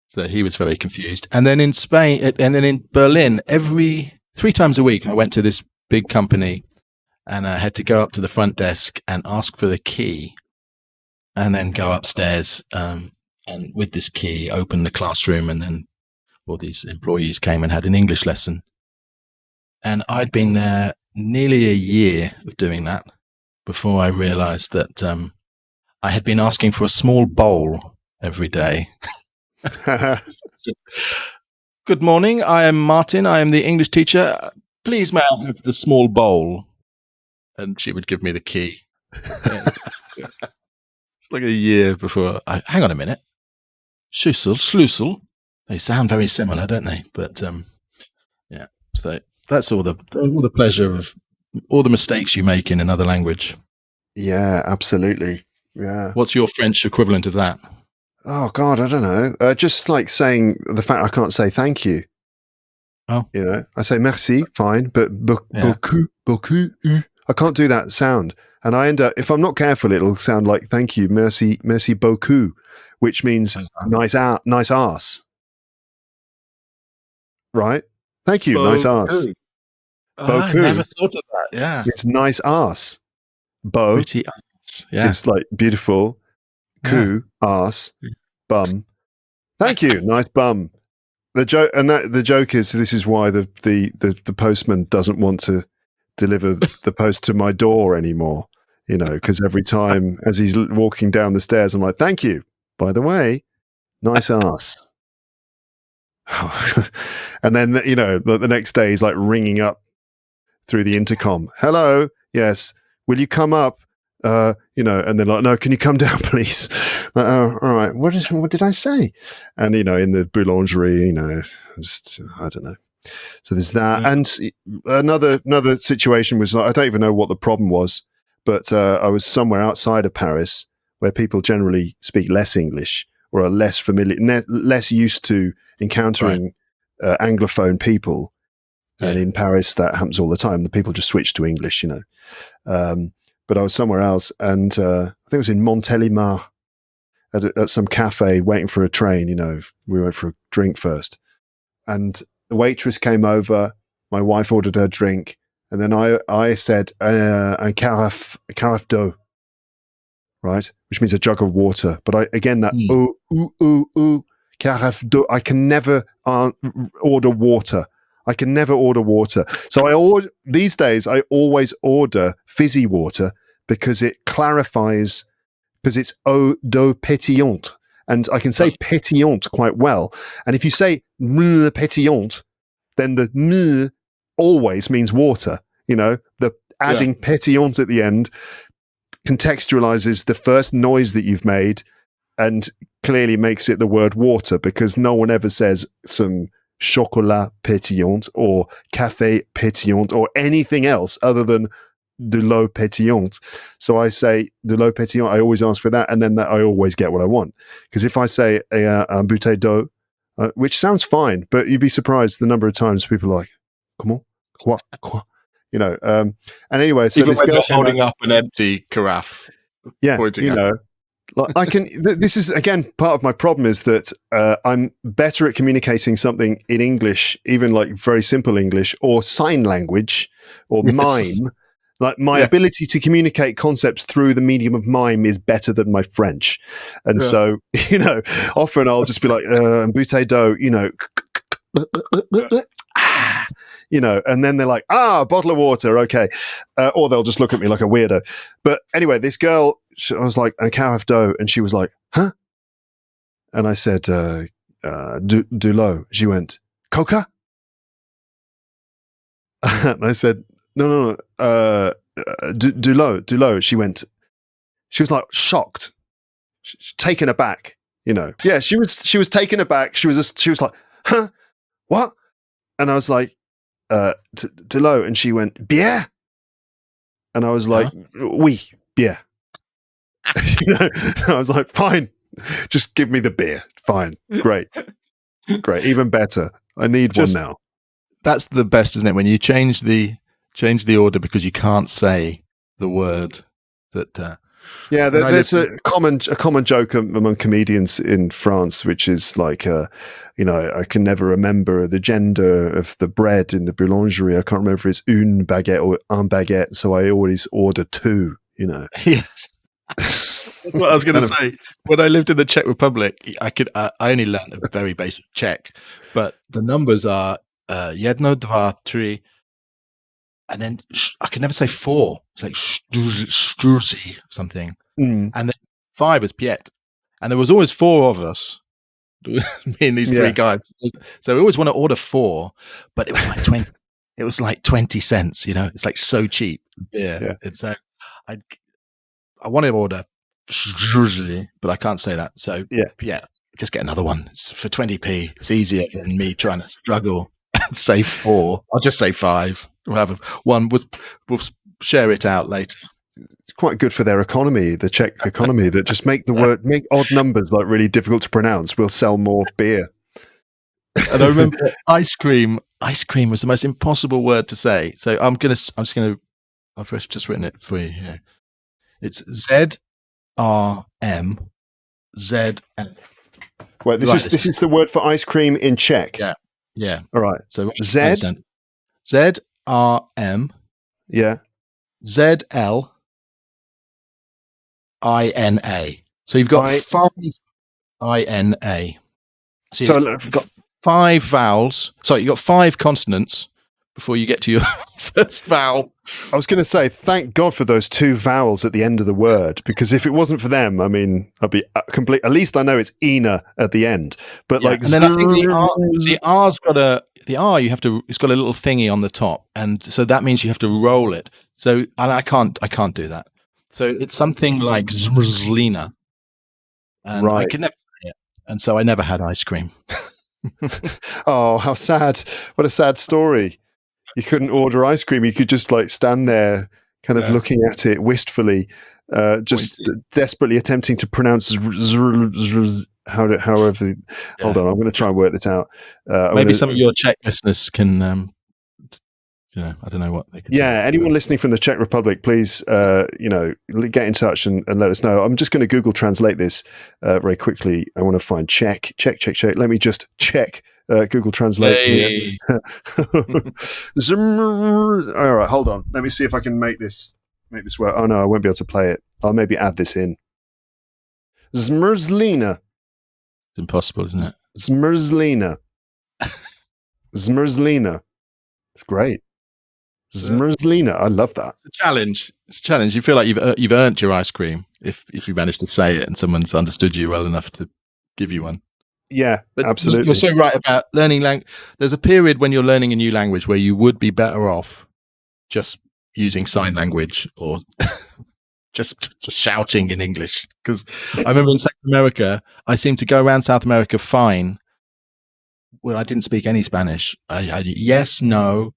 So he was very confused. And then in Spain, and then in Berlin, every 3 times a week, I went to this big company, and I had to go up to the front desk and ask for the key, and then go upstairs, and with this key, open the classroom, and then all these employees came and had an English lesson. And I'd been there nearly a year of doing that before I realized that I had been asking for a small bowl every day. Good morning, I am Martin. I am the English teacher. Please, may I have the small bowl? And she would give me the key. It's like a year before. Hang on a minute. Schüssel, Schlüssel. They sound very similar, don't they? But yeah. So that's all the pleasure of all the mistakes you make in another language. Yeah, absolutely. Yeah. What's your French equivalent of that? Oh God, I don't know. Just like saying the fact I can't say thank you. Oh, You know, I say merci, fine, but Yeah. beaucoup, I can't do that sound, and I end up, if I'm not careful, it'll sound like thank you, merci beaucoup, which means nice ass, right? Thank you, nice ass. I never thought of that. Yeah, It's nice ass. Beau pretty ass. Yeah, is like beautiful. Coo, ass, bum. Thank you, nice bum. The joke is, this is why the postman doesn't want to deliver the post to my door anymore. You know, because every time as he's walking down the stairs, I'm like, "Thank you. By the way, nice ass." And then you know the next day he's like ringing up through the intercom. "Hello, yes, will you come up?" You know, and they're like, "No, can you come down, please?" Like, "Oh, all right. What did I say?" And you know, in the boulangerie, you know, just I don't know. So there's that, and another situation was, I don't even know what the problem was, but I was somewhere outside of Paris where people generally speak less English or are less familiar, less used to encountering Anglophone people. And in Paris, that happens all the time. The people just switch to English, you know. But I was somewhere else, and I think it was in Montélimar at some cafe waiting for a train. You know, we went for a drink first, and the waitress came over. My wife ordered her drink, and then I said un carafe d'eau, right, which means a jug of water. But carafe d'eau. I can never order water. I can never order water. So these days I always order fizzy water because it clarifies, because it's eau d'eau pétillante. And I can say pétillante quite well. And if you say pétillante, then the m always means water. You know, the adding pétillante at the end contextualizes the first noise that you've made and clearly makes it the word water, because no one ever says some chocolat pétillant or café pétillant or anything else other than de l'eau pétillante. So I say de l'eau pétillante, I always ask for that, and then I always get what I want. Because if I say un bouteille d'eau, which sounds fine, but you'd be surprised the number of times people are like, comment? Quoi? You know, and anyway, so even this when girl you're holding up an empty carafe, pointing you know, like I can. This is again part of my problem, is that I'm better at communicating something in English, even like very simple English or sign language or mime. Like my ability to communicate concepts through the medium of mime is better than my French, and so you know, often I'll just be like bouteille d'eau, you know. You know, and then they're like, a bottle of water, okay. Or they'll just look at me like a weirdo. But anyway, this girl, I was like, un carafe d'eau, and she was like, huh? And I said, de l'eau. She went, coca? And I said, no, de l'eau. She was like shocked, taken aback, Yeah, she was taken aback. She was like, huh, what? And I was like, de l'eau, and she went, bière, and I was like, oui, bière. I was like, fine, just give me the beer. Fine, great, even better. I need one now. That's the best, isn't it? When you change the order because you can't say the word that. Yeah, there's a common joke among comedians in France, which is like, I can never remember the gender of the bread in the boulangerie. I can't remember if it's une baguette or un baguette, so I always order two. Yes. That's what I was going to say. When I lived in the Czech Republic, I only learned a very basic Czech, but the numbers are jedno, dva, tri, and then I could never say four. It's like struzi something, and then 5 is piet, and there was always 4 of us, me and these 3 guys. So we always want to order 4, but it was like 20. It was like 20 cents. It's like so cheap beer. Yeah. And so I want to order, but I can't say that. So yeah, just get another one. It's for 20p. It's easier than me trying to struggle and say 4. I'll just say 5. We'll have one. We'll share it out later. It's quite good for their economy, the Czech economy, that just make odd numbers like really difficult to pronounce. We'll sell more beer. And I remember ice cream. Ice cream was the most impossible word to say. So I've just written it for you here. It's ZRM ZL. Wait, this is the word for ice cream in Czech. Yeah. All right. So ZRM. Yeah. ZL INA. So you've got 5 INA. So you've got 5 vowels. Sorry, you've got 5 consonants before you get to your first vowel. I was going to say, thank God for those 2 vowels at the end of the word, because if it wasn't for them, I mean, I'd be complete. At least I know it's Ina at the end. But and then I think the R's got it's got a little thingy on the top, and so that means you have to roll it. So and I can't do that. So it's something like Zmrzlina, and I could never say it, and so I never had ice cream. Oh, how sad! What a sad story. You couldn't order ice cream. You could just like stand there, kind of looking at it wistfully, just desperately attempting to pronounce however. Hold on, I'm going to try and work this out. Maybe some of your Czech listeners can. I don't know what they can. Yeah, anyone listening from the Czech Republic, please, get in touch and let us know. I'm just going to Google Translate this very quickly. I want to find Czech. Let me just check Google Translate here. All right, hold on. Let me see if I can make this work. Oh no, I won't be able to play it. I'll maybe add this in. Zmrzlina. It's impossible, isn't it? Zmrzlina. It's great. Zmrzlina. I love that. It's a challenge. You feel like you've earned your ice cream if you manage to say it and someone's understood you well enough to give you one. Yeah, but absolutely. You're so right about learning language. There's a period when you're learning a new language where you would be better off just using sign language or just shouting in English. Because I remember in South America, I seemed to go around South America fine. Well, I didn't speak any Spanish. I yes, no,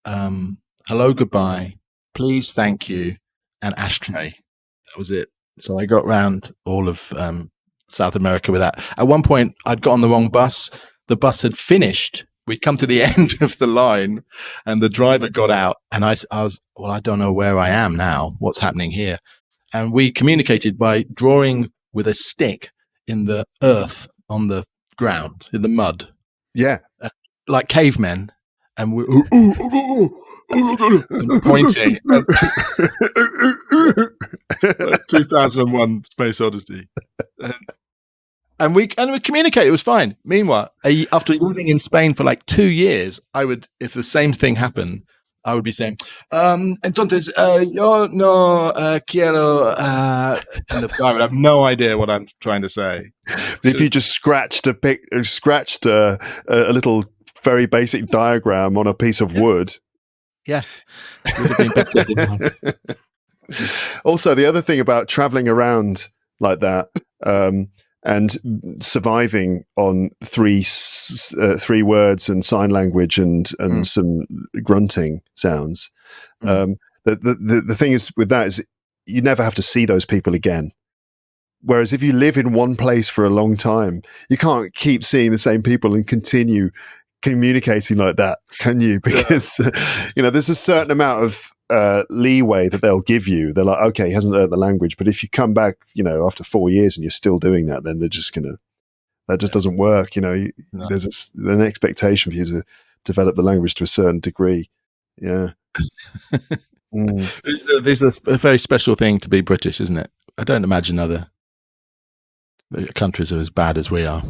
hello, goodbye, please, thank you, and ashtray. That was it. So I got round all of South America with that. At one point, I'd got on the wrong bus. The bus had finished. We'd come to the end of the line, and the driver got out. And I was, well, I don't know where I am now. What's happening here? And we communicated by drawing with a stick in the earth on the ground, in the mud. Yeah. Like cavemen. And we're and pointing. 2001 Space Odyssey. And we communicated. It was fine. Meanwhile, after living in Spain for like 2 years, if the same thing happened, I would be saying, entonces, yo no quiero, and the guy would have no idea what I'm trying to say. If you just scratched a little very basic diagram on a piece of wood. Yeah. It would have been better. Also, the other thing about traveling around like that, and surviving on three words and sign language and some grunting sounds. The thing is with that is you never have to see those people again. Whereas if you live in one place for a long time, you can't keep seeing the same people and continue communicating like that, can you? Because there's a certain amount of leeway that they'll give you. They're like, okay, he hasn't learned the language, but if you come back, after 4 years and you're still doing that, then they're just that just doesn't work. No. There's an expectation for you to develop the language to a certain degree. Yeah. This is a very special thing to be British, isn't it? I don't imagine other countries are as bad as we are.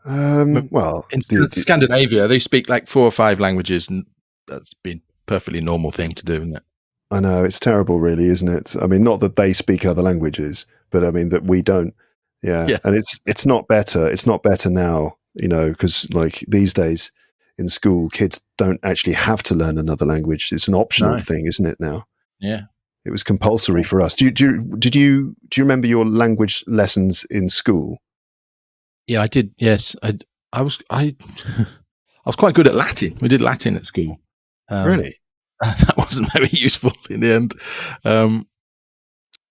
Well, in Scandinavia, they speak like 4 or 5 languages, and that's been a perfectly normal thing to do, isn't it? I know, it's terrible, really, isn't it? I mean, not that they speak other languages, but I mean that we don't. Yeah. And it's not better. It's not better now, because like these days in school, kids don't actually have to learn another language. It's an optional thing, isn't it now? Yeah. It was compulsory for us. Did you remember your language lessons in school? Yeah, I did. Yes, I was quite good at Latin. We did Latin at school. Really? That wasn't very useful in the end.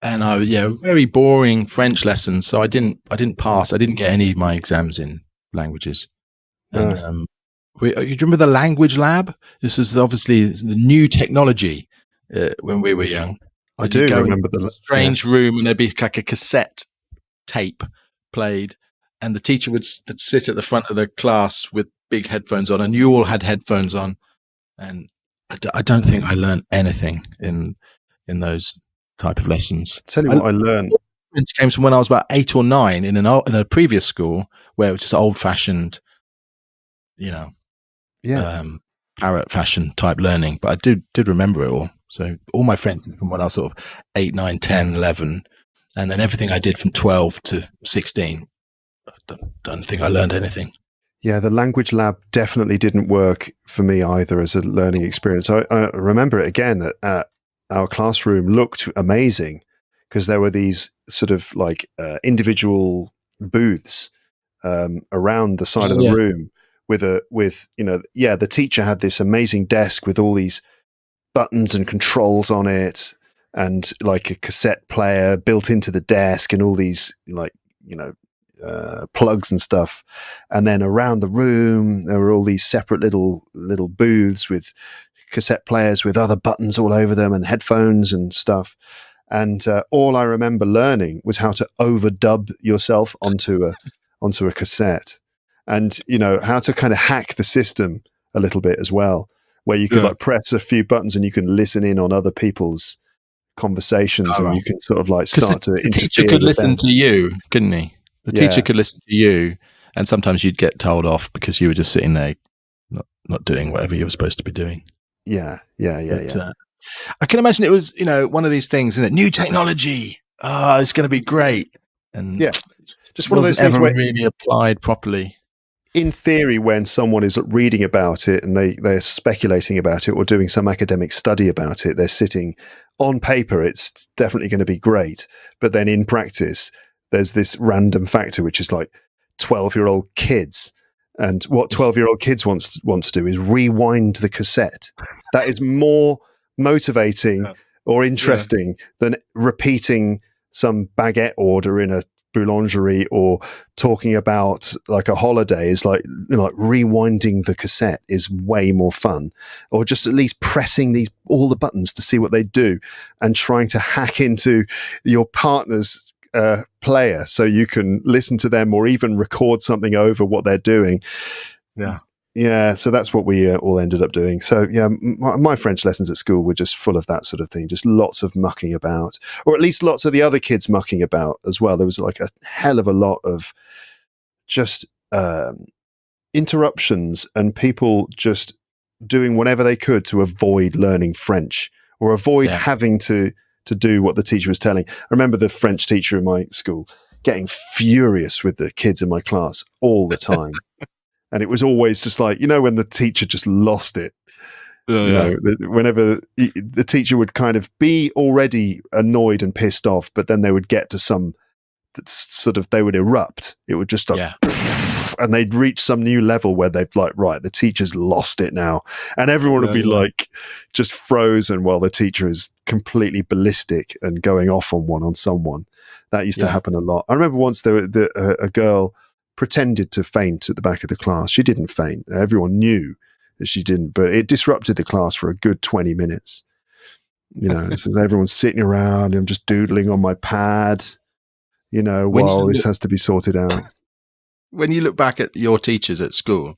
And very boring French lessons. So I didn't pass. I didn't get any of my exams in languages. And you remember the language lab? This was obviously the new technology when we were young. I do remember the strange room, and there'd be like a cassette tape played, and the teacher would sit at the front of the class with big headphones on, and you all had headphones on. And I don't think I learned anything in those type of lessons. Tell you what I learned. French came from when I was about 8 or 9 in a previous school where it was just old-fashioned, parrot fashion type learning. But I did remember it all. So all my friends from when I was sort of 8, 9, 10, 11, and then everything I did from 12 to 16. I don't think I learned anything. Yeah, the language lab definitely didn't work for me either as a learning experience. I remember it again that our classroom looked amazing because there were these sort of like individual booths around the side of the room with the teacher had this amazing desk with all these buttons and controls on it, and like a cassette player built into the desk, and all these plugs and stuff. And then around the room there were all these separate little booths with cassette players with other buttons all over them and headphones and stuff. And all I remember learning was how to overdub yourself onto a cassette, and how to kind of hack the system a little bit as well, where you could like press a few buttons and you can listen in on other people's conversations, and you can sort of like start to interfere. The teacher could listen to you, couldn't he? The teacher could listen to you, and sometimes you'd get told off because you were just sitting there not doing whatever you were supposed to be doing. Yeah. I can imagine it was, one of these things, isn't it? New technology. Oh, it's going to be great. And just one of those things where really applied properly. In theory, when someone is reading about it and they're speculating about it or doing some academic study about it, they're sitting on paper, it's definitely going to be great. But then in practice, there's this random factor, which is like 12-year-old kids. And what 12-year-old kids want to do is rewind the cassette. That is more motivating or interesting than repeating some baguette order in a boulangerie or talking about like a holiday. Is like rewinding the cassette is way more fun, or just at least pressing all the buttons to see what they do and trying to hack into your partner's player so you can listen to them or even record something over what they're doing. So that's what we all ended up doing. So my French lessons at school were just full of that sort of thing, just lots of mucking about, or at least lots of the other kids mucking about as well. There was like a hell of a lot of just interruptions and people just doing whatever they could to avoid learning French or avoid having to do what the teacher was telling. I remember the French teacher in my school getting furious with the kids in my class all the time. And it was always just like, when the teacher just lost it, whenever the teacher would kind of be already annoyed and pissed off, but then they would get to some sort of, they would erupt. It would just Yeah. and they'd reach some new level where they've like, right, the teacher's lost it now, and everyone would be like just frozen while the teacher is completely ballistic and going off on someone. That used to happen a lot. I remember once a girl pretended to faint at the back of the class. She didn't faint. Everyone knew that she didn't, but it disrupted the class for a good 20 minutes. You know, so everyone's sitting around and I'm just doodling on my pad, you know, while this has to be sorted out. When you look back at your teachers at school,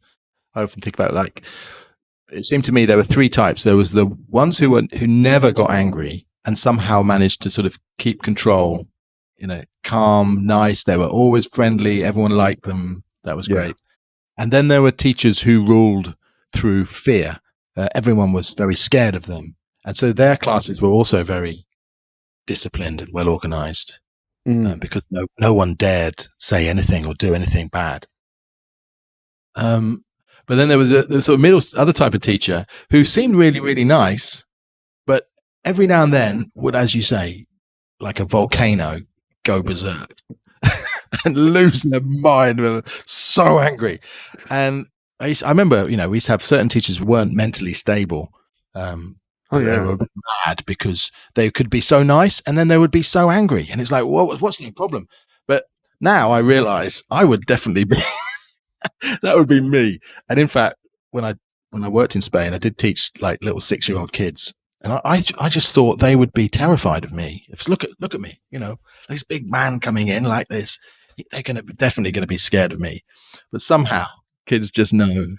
I often think about, like, it seemed to me there were three types. There was the ones who never got angry and somehow managed to sort of keep control, you know, calm, nice. They were always friendly. Everyone liked them. That was great. And then there were teachers who ruled through fear. Everyone was very scared of them. And so their classes were also very disciplined and well organized, because no one dared say anything or do anything bad. But then there was the sort of other type of teacher who seemed really, really nice, but every now and then would, as you say, like a volcano, go berserk and lose their mind. They were so angry. And I remember, you know, we used to have certain teachers who weren't mentally stable. They were a bit mad because they could be so nice and then they would be so angry. And it's like, what's the problem? But now I realize I would definitely be that would be me. And in fact, when I worked in Spain, I did teach like little 6-year-old kids, and I just thought they would be terrified of me. If look at me, you know, this big man coming in like this, they're definitely going to be scared of me. But somehow kids just know,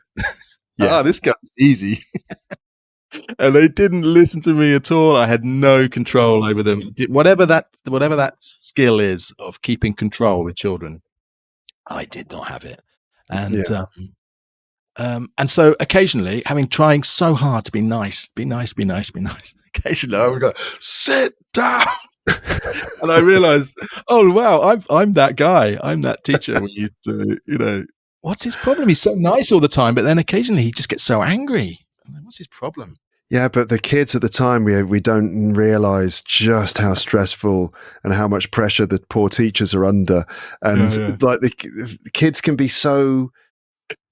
this guy's easy. And they didn't listen to me at all. I had no control over them. Whatever that skill is of keeping control with children, I did not have it. And so occasionally, trying so hard to be nice, occasionally I would go, sit down. And I realized, oh wow, I'm that guy. I'm that teacher. We used to, you know, what's his problem? He's so nice all the time, but then occasionally he just gets so angry. What's his problem? Yeah, but the kids at the time, we don't realize just how stressful and how much pressure the poor teachers are under. And like the kids can be so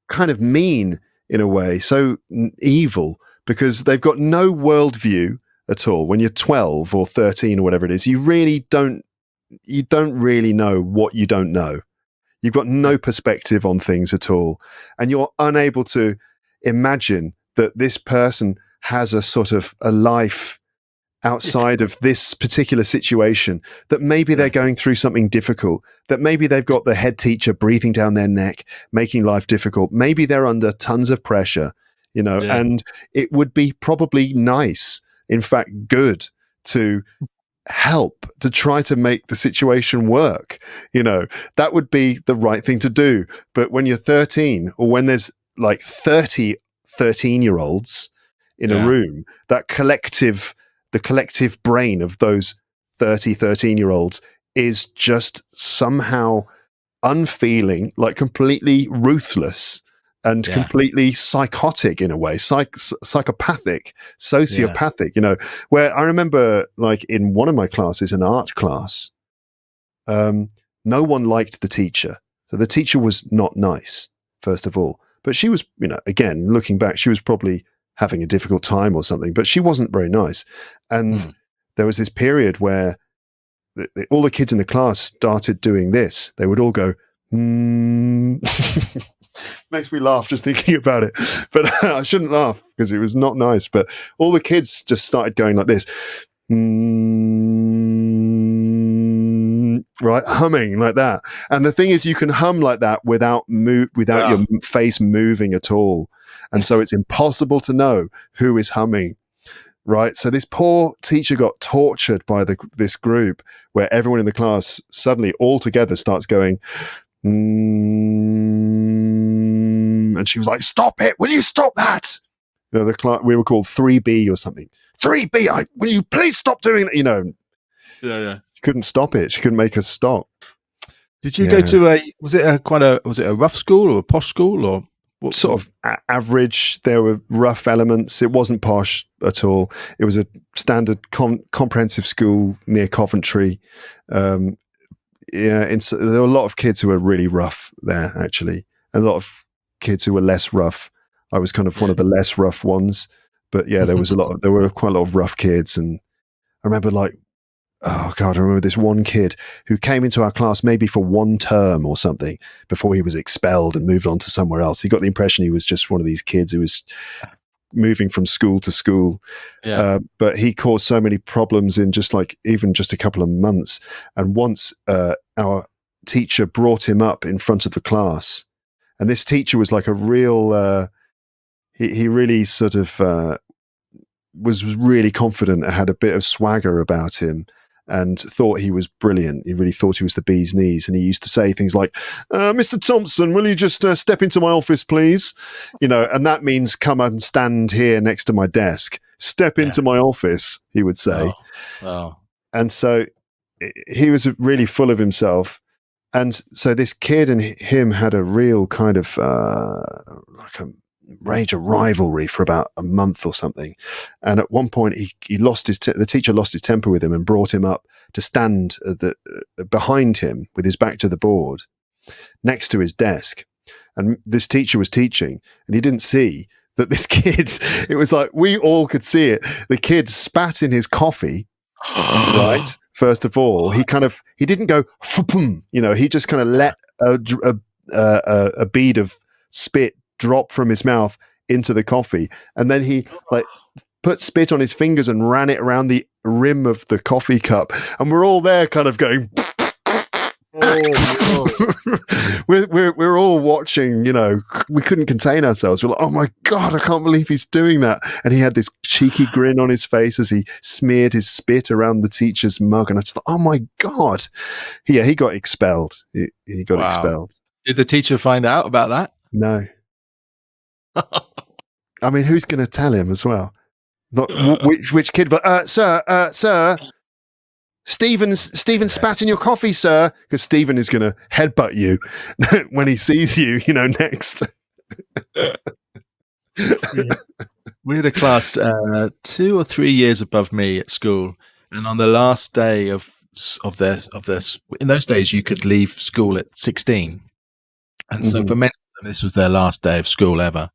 kind of mean in a way, so evil, because they've got no worldview at all. When you're 12 or 13 or whatever it is, you don't really know what you don't know. You've got no perspective on things at all. And you're unable to imagine that this person has a sort of a life outside of this particular situation, that maybe they're going through something difficult, that maybe they've got the head teacher breathing down their neck, making life difficult. Maybe they're under tons of pressure, you know, and it would be probably nice, in fact, good, to help, to try to make the situation work. You know, that would be the right thing to do. But when you're 13, or when there's like 30 13-year-olds in a room, the collective brain of those 13-year-olds is just somehow unfeeling, like completely ruthless and completely psychotic in a way, psychopathic, sociopathic, you know, where I remember, like, in one of my classes, an art class, no one liked the teacher. So the teacher was not nice, first of all, but she was, you know, again, looking back, she was probably having a difficult time or something, but she wasn't very nice. And there was this period where all the kids in the class started doing this. They would all go, makes me laugh just thinking about it, but I shouldn't laugh because it was not nice. But all the kids just started going like this, right, humming like that. And the thing is, you can hum like that without your face moving at all. And so it's impossible to know who is humming, right? So this poor teacher got tortured by this group where everyone in the class suddenly all together starts going, and she was like, "Stop it! Will you stop that?" You know, we were called 3B or something. 3B, will you please stop doing that? You know, She couldn't stop it. She couldn't make us stop. Did you go to was it a rough school or a posh school, or what? Sort of average? There were rough elements. It wasn't posh at all. It was a standard comprehensive school near Coventry. Yeah, there were a lot of kids who were really rough there, actually, and a lot of kids who were less rough. I was kind of one of the less rough ones, but yeah, there were quite a lot of rough kids, and I remember oh God, I remember this one kid who came into our class maybe for one term or something before he was expelled and moved on to somewhere else. He got the impression he was just one of these kids who was moving from school to school. Yeah. But he caused so many problems in even just a couple of months. And once our teacher brought him up in front of the class, and this teacher was like a real, he really sort of was really confident and had a bit of swagger about him and thought he was brilliant. He really thought he was the bee's knees. And he used to say things like, Mr. Thompson, will you just step into my office, please? And that means come and stand here next to my desk. Step into my office, he would say. Oh. And so he was really full of himself. And so this kid and him had a real kind of like a rage of rivalry for about a month or something. And at one point he lost the teacher lost his temper with him and brought him up to stand behind him with his back to the board next to his desk. And this teacher was teaching, and he didn't see that this kid, it was like we all could see it. The kid spat in his coffee, right? First of all, he didn't go, he just kind of let a bead of spit drop from his mouth into the coffee, and then he put spit on his fingers and ran it around the rim of the coffee cup, and we're all there kind of going we're all watching, we couldn't contain ourselves. We're like, oh my God, I can't believe he's doing that. And he had this cheeky grin on his face as he smeared his spit around the teacher's mug, and I just thought, oh my God. He got expelled. He got expelled. Did the teacher find out about that? No. I mean, who's going to tell him as well? Not which kid? But sir, Stephen spat in your coffee, sir, because Stephen is going to headbutt you when he sees you. Next. We had a class 2 or 3 years above me at school, and on the last day of their in those days you could leave school at 16, and so for many of them this was their last day of school ever.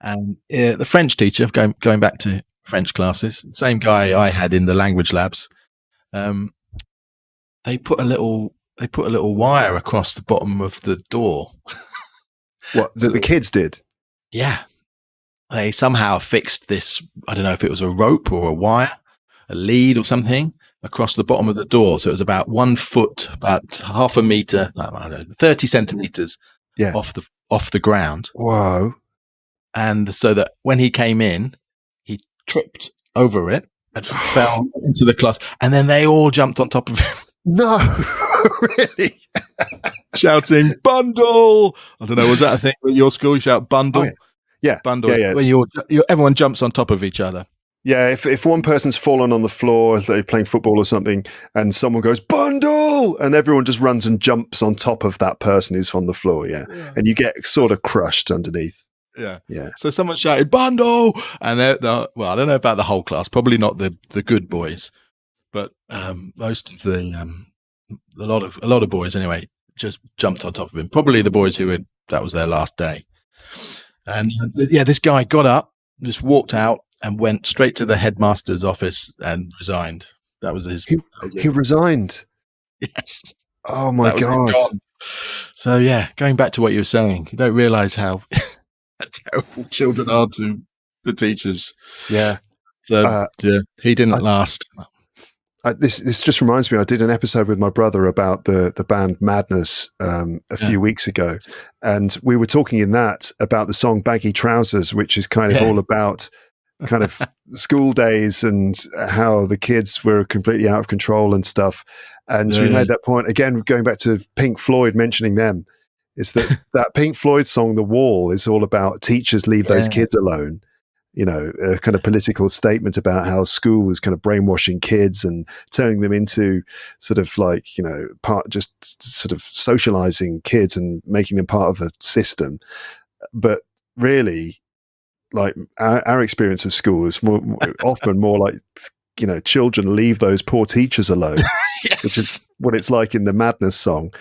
And the French teacher, going back to French classes, same guy I had in the language labs, they put a little wire across the bottom of the door. What, the kids did? Yeah. They somehow fixed this, I don't know if it was a rope or a wire, a lead or something, across the bottom of the door. So it was about 1 foot, about half a meter, 30 centimeters off the ground. Wow. And so that when he came in, he tripped over it and fell into the class. And then they all jumped on top of him. No, really? Shouting, bundle! I don't know, was that a thing at your school? You shout, bundle? Oh, yeah. Bundle. Yeah. When everyone jumps on top of each other. Yeah, if one person's fallen on the floor, they're playing football or something, and someone goes, bundle! And everyone just runs and jumps on top of that person who's on the floor, yeah. And you get sort of crushed underneath. Yeah. So someone shouted, bundle! And I don't know about the whole class, probably not the good boys, but most of a lot of boys anyway just jumped on top of him. Probably the boys that was their last day. And this guy got up, just walked out, and went straight to the headmaster's office and resigned. That was his. He resigned. Yes. Oh my God. So going back to what you were saying, you don't realise how terrible children are to the teachers. Yeah. So he didn't last. This just reminds me, I did an episode with my brother about the band Madness a few weeks ago, and we were talking in that about the song Baggy Trousers, which is kind of all about kind of school days and how the kids were completely out of control and stuff. And we made that point again, going back to Pink Floyd, mentioning them, is that Pink Floyd song, The Wall, is all about teachers leave those kids alone. A kind of political statement about how school is kind of brainwashing kids and turning them into sort of like, just sort of socializing kids and making them part of the system. But really, like our experience of school is often more like children leave those poor teachers alone, Yes. which is what it's like in the Madness song.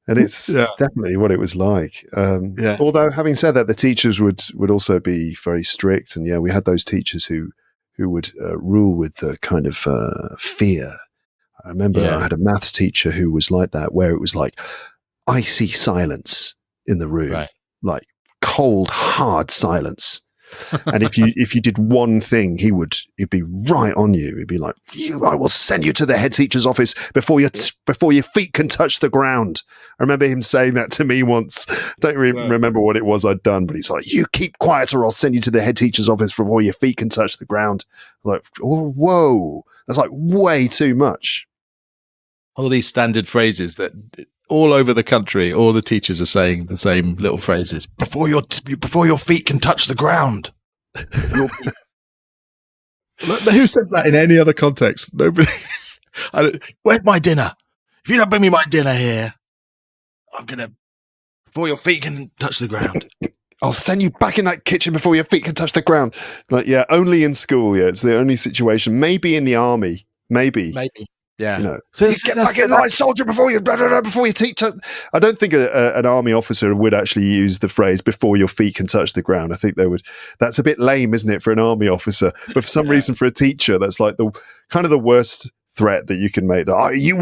And it's definitely what it was like. Although, having said that, the teachers would also be very strict, and we had those teachers who would rule with the kind of fear. I remember I had a maths teacher who was like that, where it was like icy silence in the room, right. like cold, hard silence. And if you did one thing, he'd be right on you. He'd be like, I will send you to the head teacher's office before your feet can touch the ground. I remember him saying that to me once. Don't remember what it was I'd done, but he's like, you keep quiet or I'll send you to the head teacher's office before your feet can touch the ground. I'm like, oh, whoa, that's like way too much. All these standard phrases that all over the country, all the teachers are saying the same little phrases. Before your feet can touch the ground. Who says that in any other context? Nobody. Where's my dinner? If you don't bring me my dinner here, I'm going to... Before your feet can touch the ground. I'll send you back in that kitchen before your feet can touch the ground. Like, only in school, it's the only situation. Maybe in the army. Maybe. Yeah. So get back in line, soldier, before you teach. I don't think an army officer would actually use the phrase "before your feet can touch the ground." I think they would. That's a bit lame, isn't it, for an army officer? But for some reason, for a teacher, that's like the kind of the worst threat that you can make. That you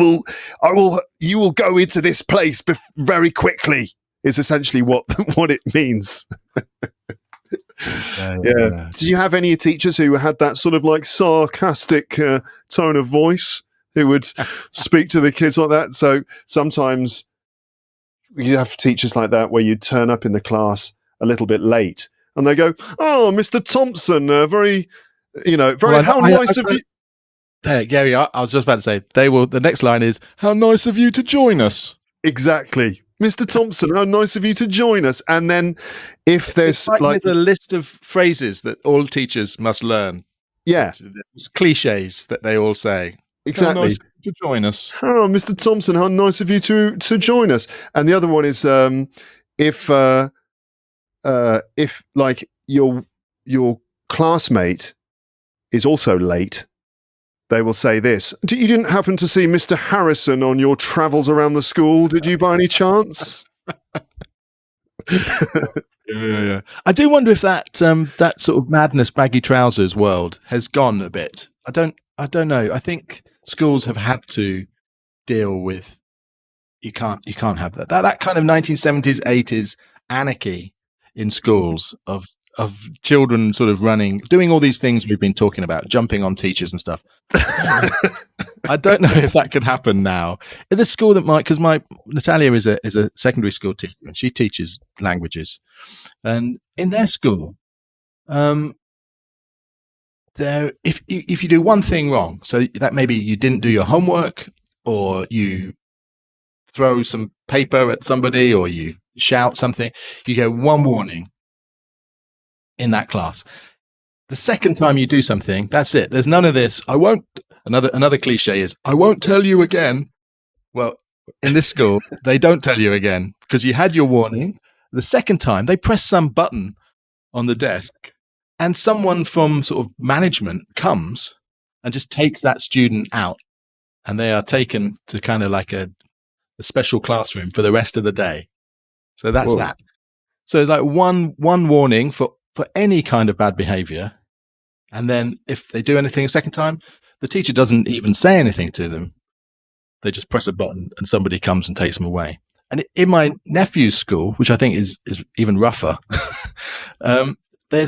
will go into this place very quickly is essentially what it means. Yeah. Did you have any teachers who had that sort of like sarcastic tone of voice? Who would speak to the kids like that? So sometimes you have teachers like that where you turn up in the class a little bit late, and they go, "Oh, Mr. Thompson, very nice of you." Hey, Gary, I was just about to say the next line is, "How nice of you to join us." Exactly, Mr. Thompson, how nice of you to join us. And then if there's there's a list of phrases that all teachers must learn. Yeah, it's cliches that they all say. Exactly. How nice to join us. Oh, Mr. Thompson, how nice of you to join us. And the other one is if like your classmate is also late, they will say this: you didn't happen to see Mr. Harrison on your travels around the school, did you, by any chance? Yeah. I do wonder if that sort of madness, baggy trousers world has gone a bit. I don't know. I think schools have had to deal with you can't have that kind of 1970s 80s anarchy in schools of children sort of doing all these things we've been talking about, jumping on teachers and stuff. I don't know if that could happen now in the school because Natalia is a secondary school teacher and she teaches languages, and in their school if you do one thing wrong, so that maybe you didn't do your homework, or you throw some paper at somebody, or you shout something, you get one warning in that class. The second time you do something, that's it. There's none of this. I won't. Another cliche is, I won't tell you again. Well, in this school, they don't tell you again because you had your warning. The second time, they press some button on the desk, and someone from sort of management comes and just takes that student out, and they are taken to kind of like a special classroom for the rest of the day. So that's that. So like one warning for any kind of bad behavior, and then if they do anything a second time, the teacher doesn't even say anything to them. They just press a button and somebody comes and takes them away. And in my nephew's school, which I think is even rougher, they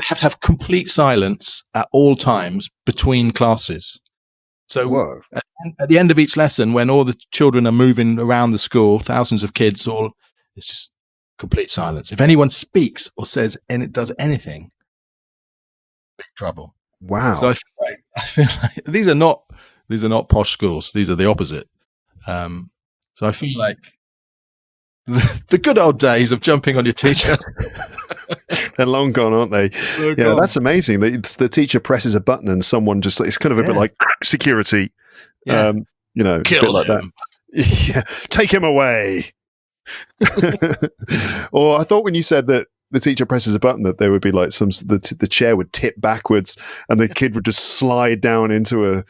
have to have complete silence at all times between classes. So at the end of each lesson, when all the children are moving around the school, thousands of kids, it's just complete silence. If anyone speaks or says and it does anything, big trouble. Wow. So I feel like these are not posh schools. These are the opposite. So I feel like the good old days of jumping on your teacher. They're long gone, aren't they? That's amazing. The teacher presses a button and someone just, it's kind of a bit like security. Yeah. Kill a bit like him. That. Yeah. Take him away. Or I thought when you said that the teacher presses a button, that there would be like the chair would tip backwards, and the kid would just slide down into a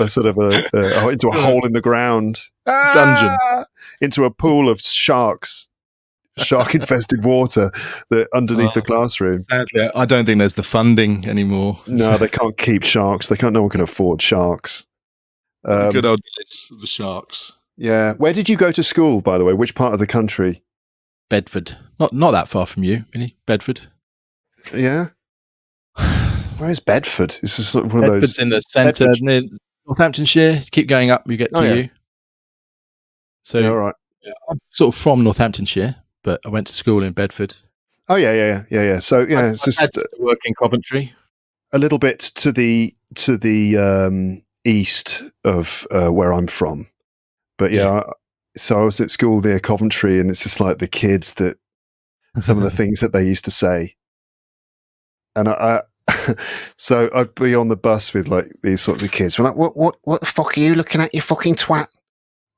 sort of into a hole in the ground, Dungeon. into a pool of shark infested water that underneath the classroom. Sadly, I don't think there's the funding anymore. No, they can't keep sharks. No one can afford sharks. The good old days of the sharks. Yeah. Where did you go to school, by the way? Which part of the country? Bedford. Not that far from you, really. Bedford. Yeah. Where's Bedford? This is sort of one Bedford's of those. in the centre, near Northamptonshire. Keep going up, you get to you. So, yeah, all right. I'm sort of from Northamptonshire, but I went to school in Bedford. Oh yeah. So yeah, it's just work in Coventry. A little bit to the east of where I'm from, but so I was at school near Coventry, and it's just like the kids that some of the things that they used to say, and I so I'd be on the bus with like these sorts of kids. We're like, what the fuck are you looking at, you fucking twat?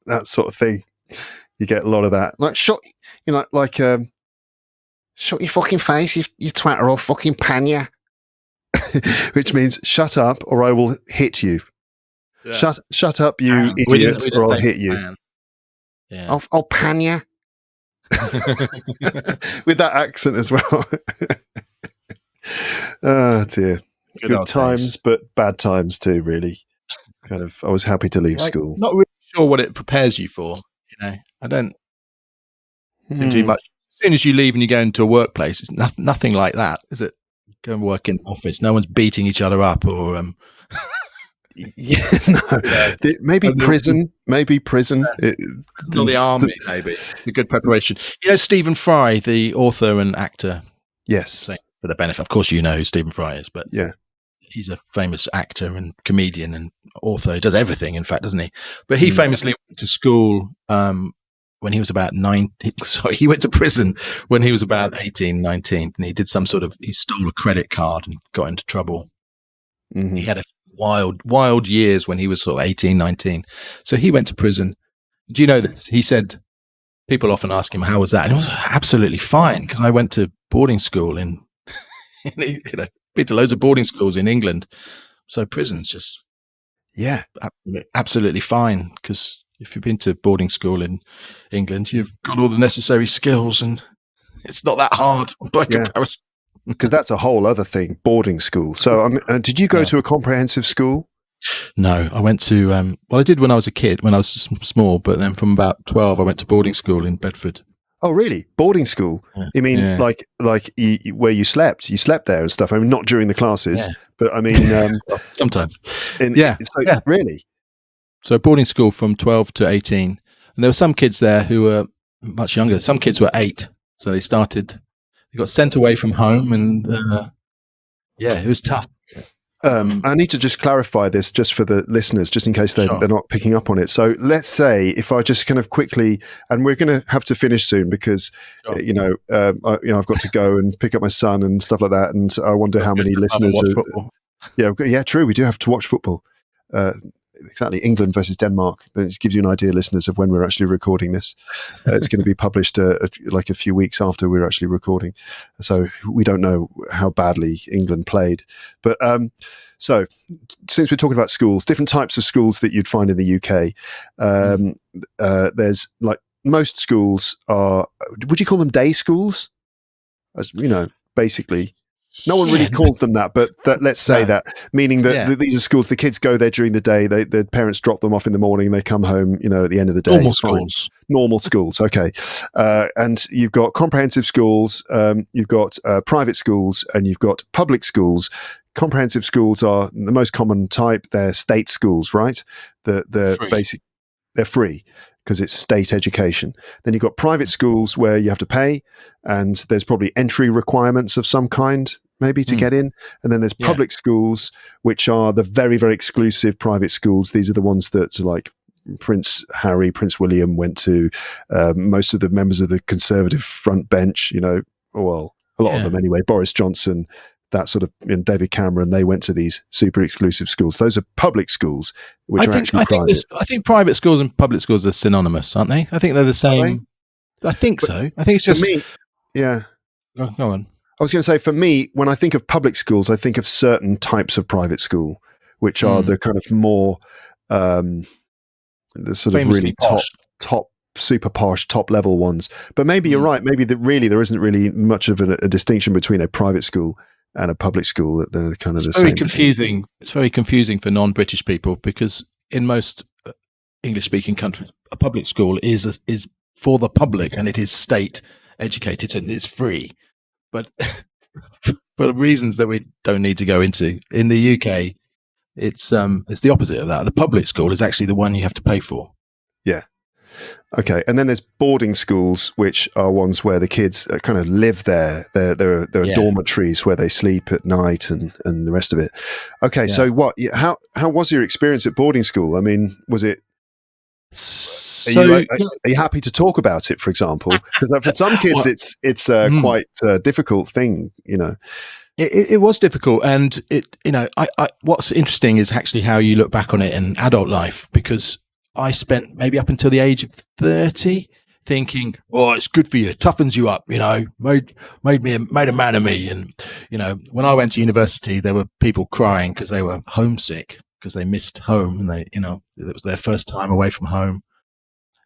That sort of thing. You get a lot of that. Like shut your fucking face, you twat, or I'll fucking pan you. Which means shut up, or I will hit you. Yeah. Shut up, you idiot, or I'll hit you. Yeah. I'll pan you. With that accent as well. Oh dear. Good times, but bad times too, really. Kind of, I was happy to leave school. Not really sure what it prepares you for, I don't seem to be much. As soon as you leave and you go into a workplace, it's nothing like that, is it? Go and work in an office. No one's beating each other up, or maybe prison. Maybe prison. Or the army. Maybe it's a good preparation. Stephen Fry, the author and actor. Yes. For the benefit, of course, you know who Stephen Fry is, but yeah, he's a famous actor and comedian and author. He does everything, in fact, doesn't he? But he famously went to school when he was about 19. Sorry, he went to prison when he was about 18, 19, and he did he stole a credit card and got into trouble. Mm-hmm. He had a wild years when he was sort of 18, 19. So he went to prison. Do you know this? He said, people often ask him, how was that? And it was absolutely fine, because I went to boarding school been to loads of boarding schools in England. So prison's just absolutely fine, because if you've been to boarding school in England, you've got all the necessary skills, and it's not that hard by comparison. Because that's a whole other thing, boarding school. So, did you go to a comprehensive school? No, I went to. I did when I was a kid, when I was small. But then from about 12, I went to boarding school in Bedford. Oh, really? Boarding school? Yeah. You mean like where you slept? You slept there and stuff. I mean, not during the classes, but I mean sometimes. Really. So boarding school from 12 to 18, and there were some kids there who were much younger. Some kids were 8, so they got sent away from home, and it was tough. I need to just clarify this just for the listeners, just in case they're not picking up on it. So let's say if I just kind of quickly, and we're going to have to finish soon because, I've got to go and pick up my son and stuff like that. And I wonder how many listeners are. Yeah, true. We do have to watch football. Exactly. England versus Denmark. It gives you an idea, listeners, of when we're actually recording this. It's going to be published like a few weeks after we're actually recording. So we don't know how badly England played. But so since we're talking about schools, different types of schools that you'd find in the UK, there's like most schools are, would you call them day schools? As basically. No one really calls them that, but let's say that, meaning that these are schools, the kids go there during the day, the parents drop them off in the morning, they come home, at the end of the day. Normal schools, okay. And you've got comprehensive schools, you've got private schools, and you've got public schools. Comprehensive schools are the most common type. They're state schools, right? They're free, because it's state education. Then you've got private schools where you have to pay, and there's probably entry requirements of some kind, maybe, to get in. And then there's public schools, which are the very, very exclusive private schools. These are the ones that, like, Prince Harry, Prince William went to, most of the members of the Conservative front bench, a lot of them anyway, Boris Johnson, that sort of, David Cameron, they went to these super exclusive schools. Those are public schools, which are actually private. I think private schools and public schools are synonymous, aren't they? I think they're the same. I think so. I think it's just me. Yeah. Go on. I was going to say, for me, when I think of public schools, I think of certain types of private school, which are the kind of more, the sort of Famously really posh. top, super posh, top level ones. But maybe you're right. Maybe there isn't really much of a distinction between a private school and a public school. That they're kind of the same. Very confusing. It's very confusing for non-British people, because in most English-speaking countries, a public school is for the public, and it is state educated and it's free. But for reasons that we don't need to go into, in the UK, it's the opposite of that. The public school is actually the one you have to pay for. Yeah. Okay, and then there's boarding schools, which are ones where the kids kind of live there. There are dormitories where they sleep at night and the rest of it. Okay, so how was your experience at boarding school? I mean, was it? Are you happy to talk about it, for example? Because for some kids, it's quite a difficult thing, you know. It was difficult, and what's interesting is actually how you look back on it in adult life, because I spent maybe up until the age of 30 thinking, oh, it's good for you, toughens you up, made a man of me. And, when I went to university, there were people crying because they were homesick, because they missed home, and it was their first time away from home.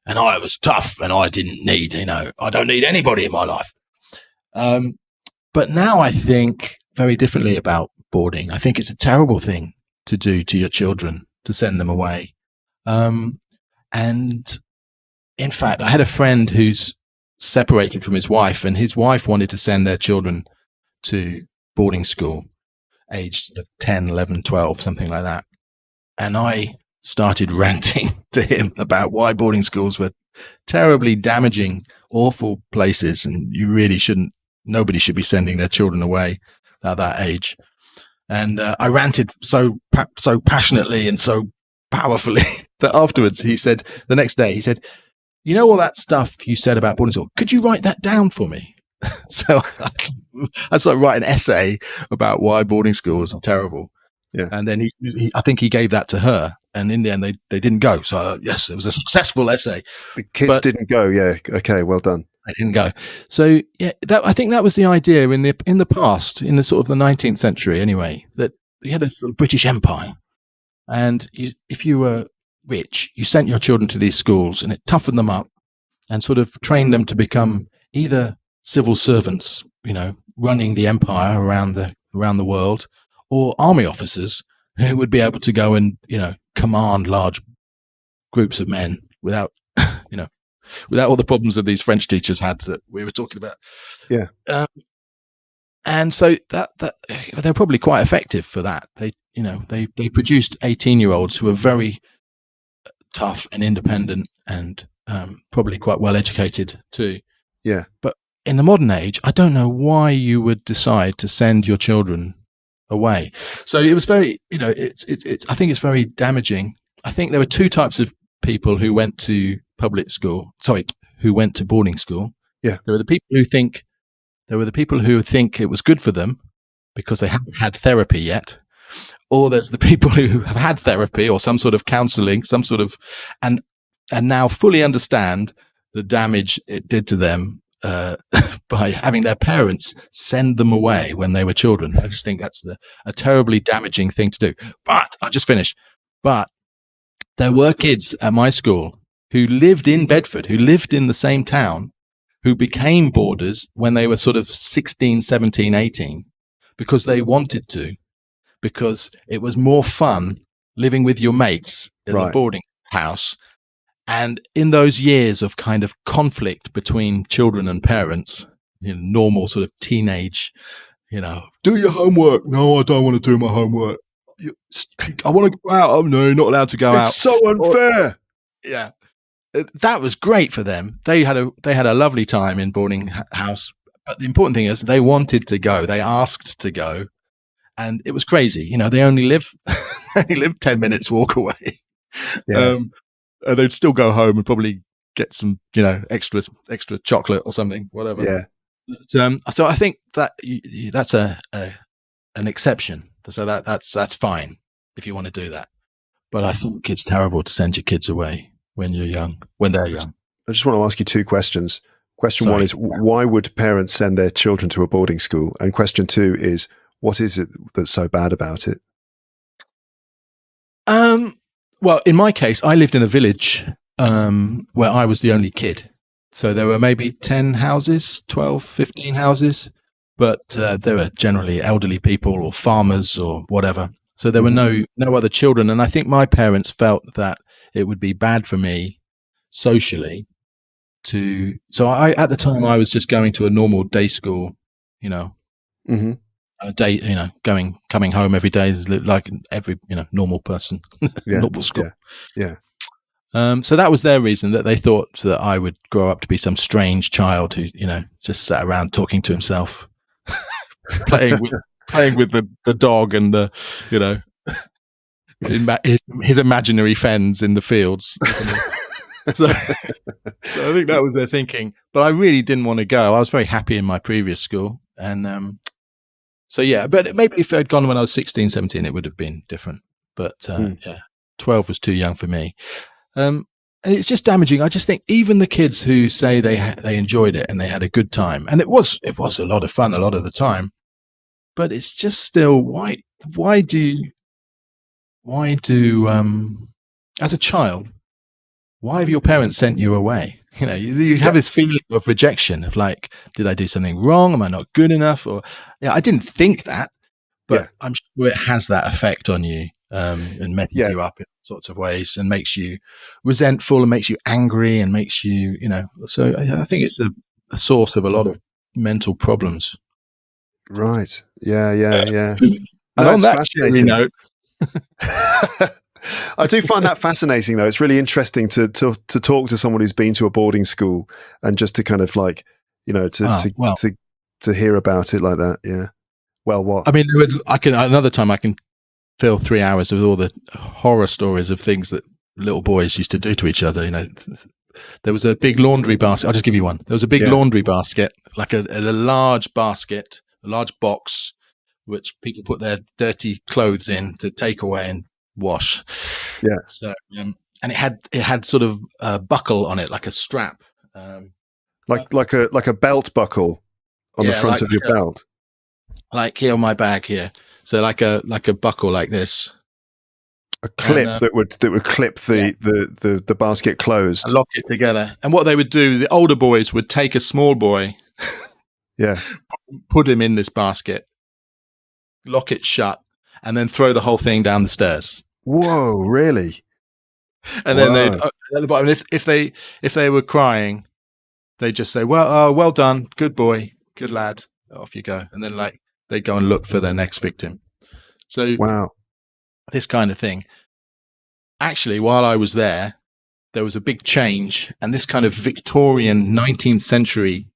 And I was tough, and I didn't need, I don't need anybody in my life. But now I think very differently about boarding. I think it's a terrible thing to do to your children, to send them away. And in fact, I had a friend who's separated from his wife, and his wife wanted to send their children to boarding school, aged 10, 11, 12, something like that. And I started ranting to him about why boarding schools were terribly damaging, awful places, and nobody should be sending their children away at that age. And I ranted so passionately and so powerfully that afterwards the next day he said, you know, all that stuff you said about boarding school, could you write that down for me? So I started writing an essay about why boarding schools are terrible. Yeah. And then I think he gave that to her, and in the end they didn't go. So yes, it was a successful essay. The kids didn't go. Yeah. Okay. Well done. They didn't go. So yeah, I think that was the idea in the past, in the sort of the 19th century anyway, that you had a sort of British Empire, and if you were rich, you sent your children to these schools, and it toughened them up and sort of trained them to become either civil servants, running the empire around the world, or army officers who would be able to go and command large groups of men without without all the problems that these French teachers had that we were talking about. Yeah. And so that they're probably quite effective for that. They produced 18-year-olds who were very tough and independent, and probably quite well educated too. Yeah. But in the modern age, I don't know why you would decide to send your children away. So it was very, I think it's very damaging. I think there were two types of people who went to who went to boarding school. Yeah. There were the people who think it was good for them because they haven't had therapy yet, or there's the people who have had therapy or some sort of counseling, and now fully understand the damage it did to them by having their parents send them away when they were children. I just think that's a terribly damaging thing to do. But I'll just finish. But there were kids at my school who lived in Bedford, who lived in the same town, who became boarders when they were sort of 16, 17, 18, because they wanted to, because it was more fun living with your mates in the boarding house. And in those years of kind of conflict between children and parents, normal sort of teenage, do your homework. No, I don't want to do my homework. I want to go out. Oh no, you're not allowed to go out. It's so unfair. Yeah. That was great for them. They had a lovely time in boarding house. But the important thing is they wanted to go. They asked to go. And it was crazy. They only live 10 minutes walk away. Yeah. They'd still go home and probably get some, extra chocolate or something, whatever. Yeah. But, so I think that that's an exception. So that's fine if you want to do that. But I think it's terrible to send your kids away when they're young. I just want to ask you two questions. Question one is, why would parents send their children to a boarding school? And question two is, what is it that's so bad about it? Well, in my case, I lived in a village where I was the only kid. So there were maybe 10 houses, 12, 15 houses, but there were generally elderly people or farmers or whatever. So there were no other children. And I think my parents felt that it would be bad for me socially so at the time I was just going to a normal day school, a day, coming home every day like every, normal person, normal school. Yeah. So that was their reason, that they thought that I would grow up to be some strange child who, just sat around talking to himself, playing with the dog and his imaginary friends in the fields. So I think that was their thinking, but I really didn't want to go. I was very happy in my previous school, and but maybe if I'd gone when I was 16, 17, it would have been different. But 12 was too young for me. And it's just damaging. I just think even the kids who say they enjoyed it and they had a good time, and it was a lot of fun a lot of the time, but it's just still why do as a child, why have your parents sent you away? You have this feeling of rejection, of like, did I do something wrong? Am I not good enough? Or I didn't think that, but I'm sure it has that effect on you, and messes you up in all sorts of ways, and makes you resentful, and makes you angry, and makes you, So I think it's a source of a lot of mental problems. Right. Yeah. And on that note, I do find that fascinating, though. It's really interesting to talk to someone who's been to a boarding school, and just to kind of like, to hear about it like that. Yeah. Well, what? I mean, another time I can fill 3 hours with all the horror stories of things that little boys used to do to each other. There was a big laundry basket. I'll just give you one. There was a big laundry basket, like a large basket, a large box, which people put their dirty clothes in to take away and wash. Yeah. So, and it had sort of a buckle on it, like a strap, like a belt buckle on the front of your belt, like here on my bag here. So like a buckle like this. A clip that would clip the basket closed, and lock it together. And what they would do, the older boys would take a small boy, put him in this basket, lock it shut, and then throw the whole thing down the stairs. Whoa, really? And then they'd at the bottom, if they were crying, they'd just say, well done, good boy, good lad, off you go. And then they'd go and look for their next victim. So this kind of thing. Actually, while I was there was a big change, and this kind of Victorian 19th century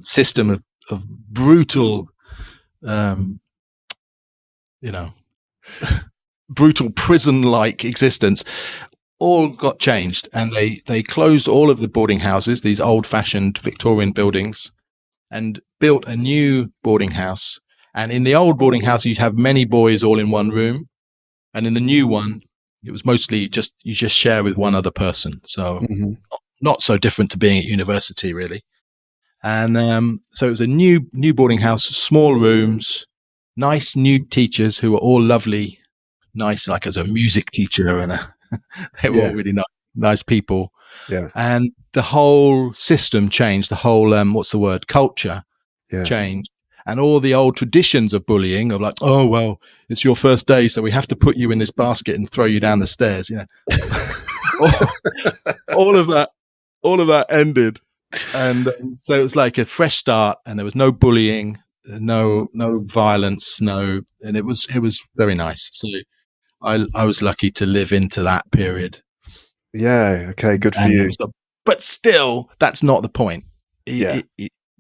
system of brutal, brutal prison-like existence all got changed, and they closed all of the boarding houses, these old-fashioned Victorian buildings, and built a new boarding house. And in the old boarding house, you'd have many boys all in one room, and in the new one, it was mostly you just share with one other person. So not so different to being at university, really. And so it was a new boarding house, small rooms, nice new teachers who were all lovely, nice, like as a music teacher, and they were all really nice people. Yeah. And the whole system changed. The whole culture changed. And all the old traditions of bullying, of like, oh well, it's your first day, so we have to put you in this basket and throw you down the stairs. All of that ended, and so it was like a fresh start. And there was no bullying, no violence, and it was very nice. So I was lucky to live into that period. Yeah. Okay. Good for you. But still, that's not the point.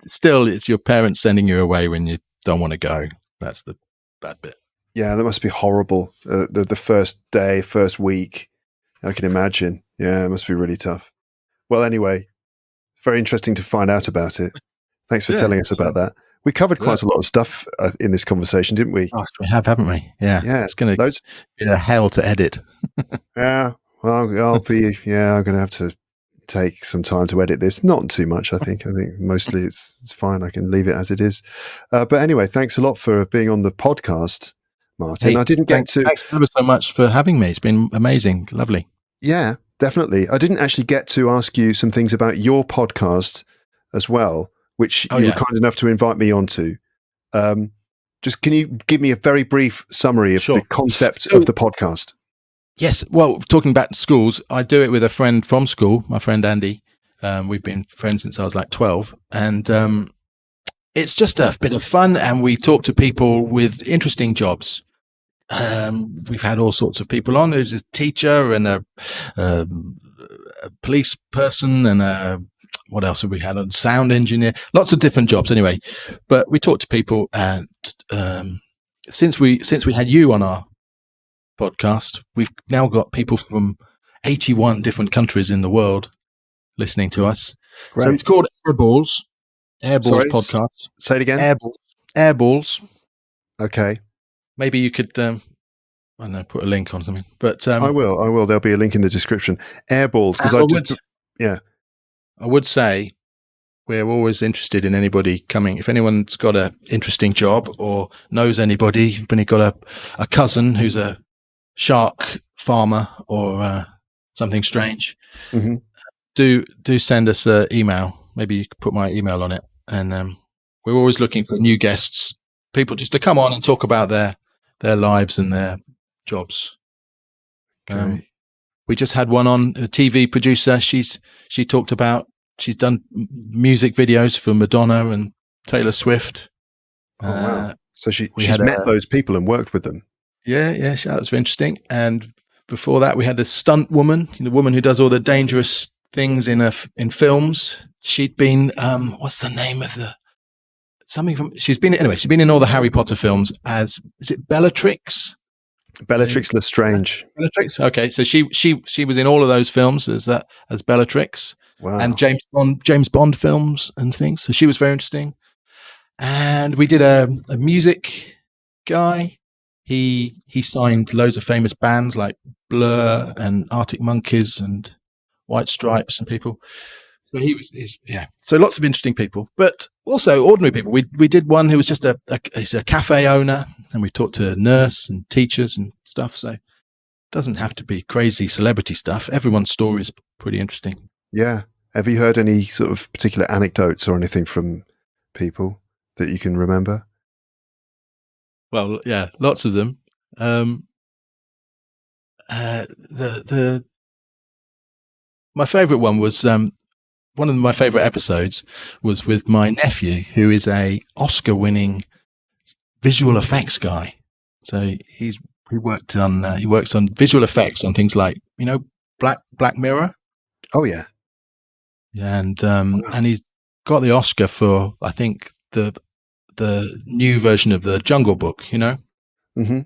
Still, it's your parents sending you away when you don't want to go. That's the bad bit. Yeah, that must be horrible. The first day, first week, I can imagine. Yeah, it must be really tough. Well, anyway, very interesting to find out about it. Thanks for telling us about that. We covered quite a lot of stuff in this conversation, didn't we? Oh, we have, haven't we? Yeah. Yeah. It's going to be a hell to edit. Yeah. Well, I'm going to have to take some time to edit this. Not too much, I think. I think mostly it's fine. I can leave it as it is. But anyway, thanks a lot for being on the podcast, Martin. Hey, I didn't get to. Thanks ever so much for having me. It's been amazing, lovely. Yeah, definitely. I didn't actually get to ask you some things about your podcast as well, which you were kind enough to invite me onto. Just can you give me a very brief summary of the concept of the podcast? Yes. Well, talking about schools, I do it with a friend from school, my friend Andy. We've been friends since I was like 12. And it's just a bit of fun. And we talk to people with interesting jobs. We've had all sorts of people on. There's a teacher and a police person and what else have we had? A sound engineer. Lots of different jobs anyway. But we talk to people. And since we had you on our podcast, we've now got people from 81 different countries in the world listening to us. Great. So it's called Airballs Podcast. Say it again. Airballs. Okay. Maybe you could I don't know, put a link on something. But I will. There'll be a link in the description. Airballs, because I would say we're always interested in anybody coming. If anyone's got an interesting job or knows anybody, if you've got a cousin who's a shark farmer or something strange, do send us an email. Maybe you could put my email on it. And we're always looking for new guests, people just to come on and talk about their lives and their jobs. Okay. We just had one on, a TV producer. She talked about, she's done music videos for Madonna and Taylor Swift. Oh, wow. So she's met those people and worked with them. Yeah, that was interesting. And before that, we had a stunt woman, the woman who does all the dangerous things in films. She'd been, what's the name of she's been in all the Harry Potter films as, is it Bellatrix? Bellatrix Lestrange. Bellatrix. Okay, so she was in all of those films as Bellatrix. Wow. And James Bond films and things. So she was very interesting. And we did a music guy. He signed loads of famous bands like Blur and Arctic Monkeys and White Stripes and people. So so lots of interesting people, but also ordinary people. We did one who was just he's a cafe owner, and we talked to a nurse and teachers and stuff. So it doesn't have to be crazy celebrity stuff. Everyone's story is pretty interesting. Yeah. Have you heard any sort of particular anecdotes or anything from people that you can remember? Well, yeah, lots of them. My favorite one was one of my favorite episodes was with my nephew, who is a Oscar-winning visual effects guy. So he works on visual effects on things like Black Mirror. Oh yeah, and he's got the Oscar for, I think, the new version of the Jungle Book. Mm-hmm.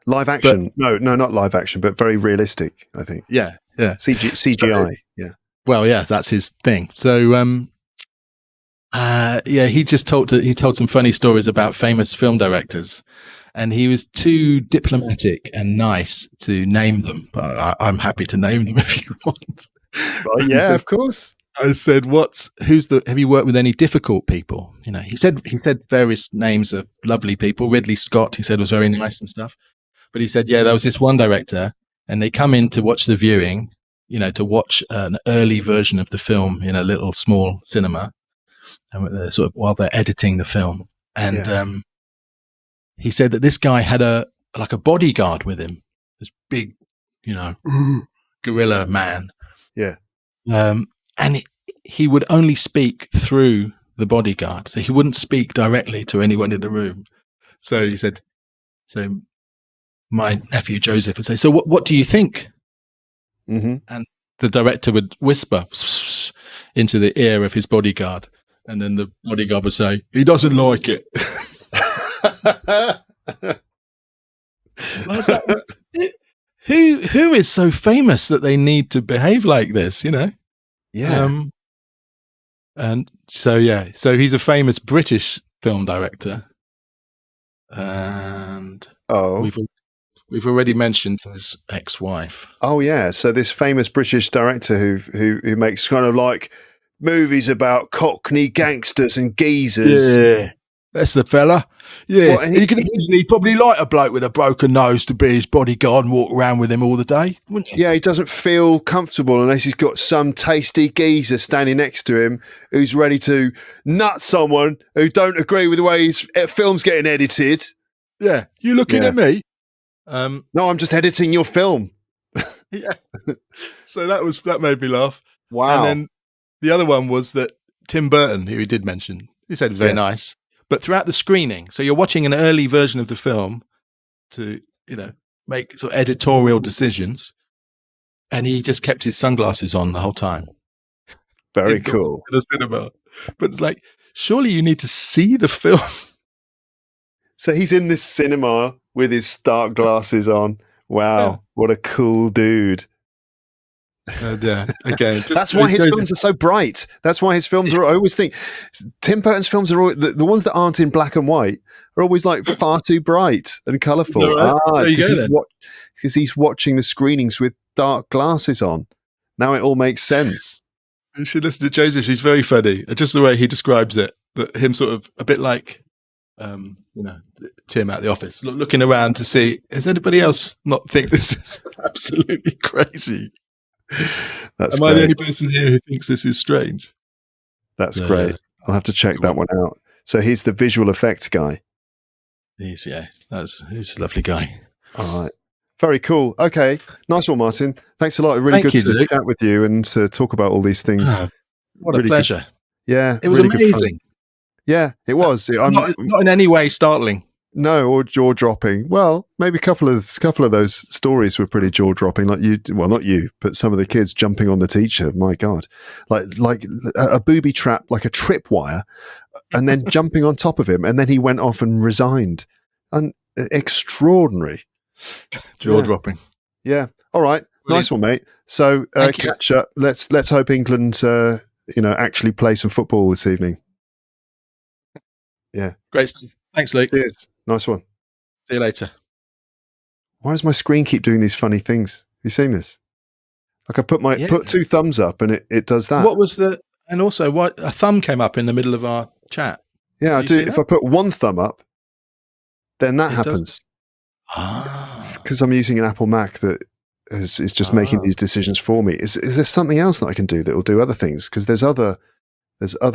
Live action? No, not live action, but very realistic, I think. Yeah. CGI. Yeah. Well, yeah, that's his thing. So, he just told some funny stories about famous film directors, and he was too diplomatic and nice to name them. But I'm happy to name them if you want. Well, yeah, of course. I said, have you worked with any difficult people? He said various names of lovely people. Ridley Scott, he said, was very nice and stuff. But he said, there was this one director, and they come in to watch the viewing, to watch an early version of the film in a little small cinema, and sort of while they're editing the film. And he said that this guy had a bodyguard with him, this big, gorilla man. Yeah. And he would only speak through the bodyguard, so he wouldn't speak directly to anyone in the room. So he said, my nephew Joseph would say, "So what do you think?" Mm-hmm. And the director would whisper into the ear of his bodyguard, and then the bodyguard would say, "He doesn't like it." I was like, who is so famous that they need to behave like this? Yeah. And so he's a famous British film director, and We've already mentioned his ex-wife. Oh yeah, so this famous British director who makes kind of like movies about Cockney gangsters and geezers. Yeah, that's the fella. Yeah, What, and you can imagine he'd probably like a bloke with a broken nose to be his bodyguard and walk around with him all the day, wouldn't you? Yeah, he doesn't feel comfortable unless he's got some tasty geezer standing next to him who's ready to nut someone who don't agree with the way his film's getting edited. Yeah, you looking Yeah. at me? No, I'm just editing your film. Yeah. So that made me laugh. Wow. And then the other one was that Tim Burton, who he did mention, he said very nice. But throughout the screening, so you're watching an early version of the film to, make sort of editorial decisions, and he just kept his sunglasses on the whole time. Very cool. In the cinema. But it's like, surely you need to see the film. So he's in this cinema with his dark glasses on. Wow, Yeah. what a cool dude. Yeah, again. That's why his films are so bright. That's why his films are, I always think, Tim Burton's films are always, the ones that aren't in black and white are always like far too bright and colourful. Right? It's because he's watching the screenings with dark glasses on. Now it all makes sense. You should listen to Joseph. He's very funny. Just the way he describes it, that him sort of a bit like, Tim at the office, looking around to see, does anybody else not think this is absolutely crazy? That's Am great. I the only person here who thinks this is strange? That's great. I'll have to check that one out. So he's the visual effects guy. He's a lovely guy. All right. Very cool. Okay. Nice one, Martin. Thanks a lot. Really Thank good you, to Luke. chat with you and to talk about all these things. What Really a good. pleasure. Yeah. It was really good fun. amazing. Yeah, it was. Not in any way startling. No, or jaw dropping. Well, maybe a couple of those stories were pretty jaw dropping. Like not you, but some of the kids jumping on the teacher. My God, like a booby trap, like a tripwire, and then jumping on top of him, and then he went off and resigned. And extraordinary, Jaw dropping. Yeah. All right. Nice one, mate. So catch up. Let's hope England, actually play some football this evening. Yeah. Great stuff. Thanks, Luke. Cheers. Nice one. See you later. Why does my screen keep doing these funny things? Have you seen this? Like I put two thumbs up and it does that. What was and also what a thumb came up in the middle of our chat. Yeah, I do. If I put one thumb up, then that happens. Because I'm using an Apple Mac that is just making these decisions for me. Is there something else that I can do that will do other things? Because there's other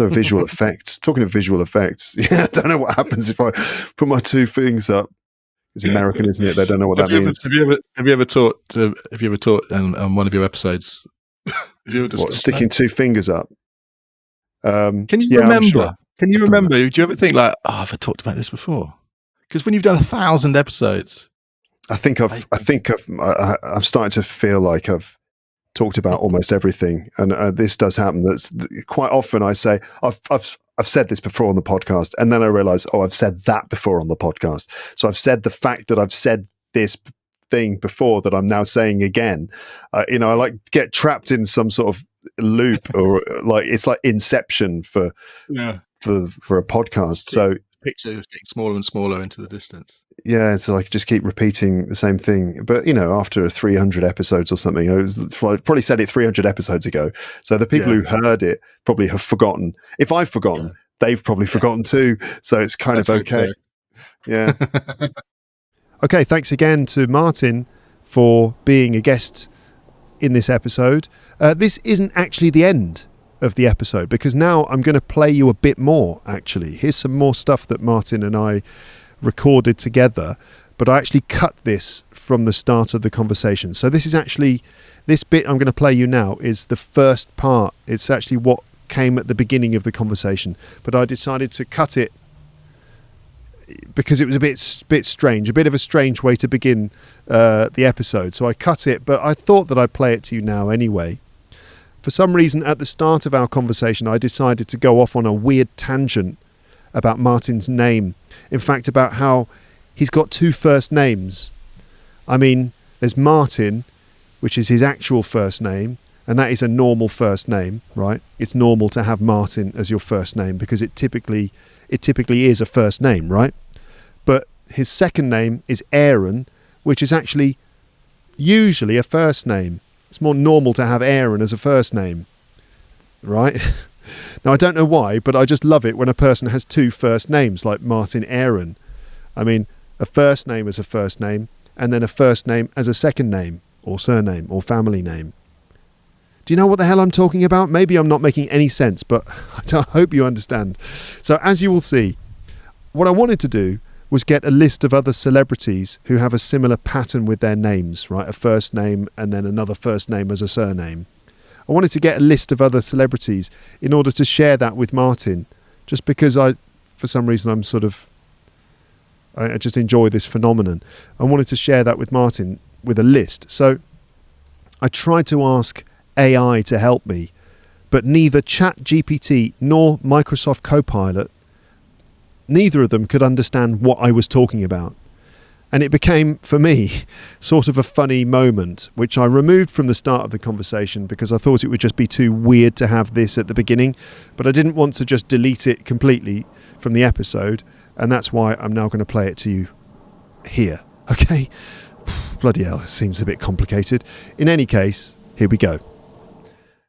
visual effects. Talking of visual effects, I don't know what happens if I put my two fingers up. It's American, isn't it? They don't know what that means. Have you ever taught on one of your episodes? Sticking two fingers up? Can you remember? Sure. Can you remember? Do you ever think like, have I talked about this before? Because when you've done 1,000 episodes, I think I've started to feel like I've talked about almost everything, and this does happen. That's quite often I say I've said this before on the podcast, and then I realize I've said that before on the podcast. So I've said the fact that I've said this thing before that I'm now saying again. I like get trapped in some sort of loop, or like it's like Inception for a podcast. So picture is getting smaller and smaller into the distance. Yeah, so I could just keep repeating the same thing. But, after 300 episodes or something, I probably said it 300 episodes ago. So the people who heard it probably have forgotten. If I've forgotten, they've probably forgotten too. So it's kind of okay. Yeah. Okay, thanks again to Martin for being a guest in this episode. This isn't actually the end of the episode, because now I'm going to play you a bit more, actually. Here's some more stuff that Martin and I recorded together, but I actually cut this from the start of the conversation. So this bit I'm going to play you now is the first part. It's actually what came at the beginning of the conversation, but I decided to cut it because it was a bit strange, a bit of a strange way to begin the episode. So I cut it, but I thought that I'd play it to you now anyway. For some reason, at the start of our conversation, I decided to go off on a weird tangent about Martin's name. In fact, about how he's got two first names. I mean, there's Martin, which is his actual first name, and that is a normal first name, right? It's normal to have Martin as your first name because it typically is a first name, right? But his second name is Aaron, which is actually usually a first name. It's more normal to have Aaron as a first name, right? Now, I don't know why, but I just love it when a person has two first names, like Martin Aaron. I mean, a first name as a first name, and then a first name as a second name, or surname, or family name. Do you know what the hell I'm talking about? Maybe I'm not making any sense, but I hope you understand. So as you will see, what I wanted to do was get a list of other celebrities who have a similar pattern with their names, right? A first name and then another first name as a surname. I wanted to get a list of other celebrities in order to share that with Martin, just because for some reason, I just enjoy this phenomenon. I wanted to share that with Martin with a list. So I tried to ask AI to help me, but neither ChatGPT nor Microsoft Copilot, neither of them could understand what I was talking about. And it became, for me, sort of a funny moment, which I removed from the start of the conversation because I thought it would just be too weird to have this at the beginning. But I didn't want to just delete it completely from the episode. And that's why I'm now going to play it to you here. Okay? Bloody hell, it seems a bit complicated. In any case, here we go.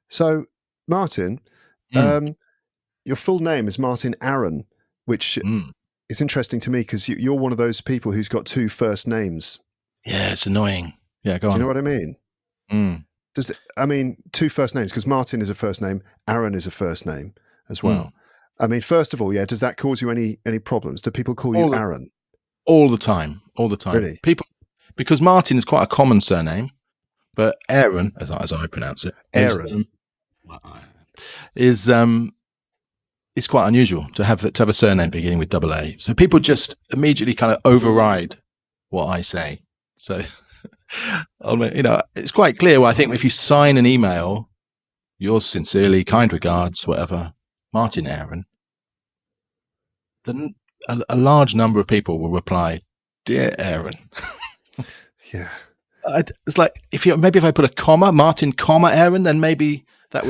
So, Martin, your full name is Martin Aaron, which... It's interesting to me because you're one of those people who's got two first names. Yeah, it's annoying. Yeah, go on. Do you know what I mean? Two first names, because Martin is a first name, Aaron is a first name as well. I mean, first of all, does that cause you any problems? Do people call you Aaron? All the time. Really? Because Martin is quite a common surname, but Aaron, as I pronounce it, Aaron is it's quite unusual to have a surname beginning with double A. So people just immediately kind of override what I say. So, it's quite clear. Well, I think if you sign an email, yours sincerely, kind regards, whatever, Martin Aaron, then a large number of people will reply, "Dear Aaron." Yeah. It's like if I put a comma, Martin, comma Aaron, then maybe that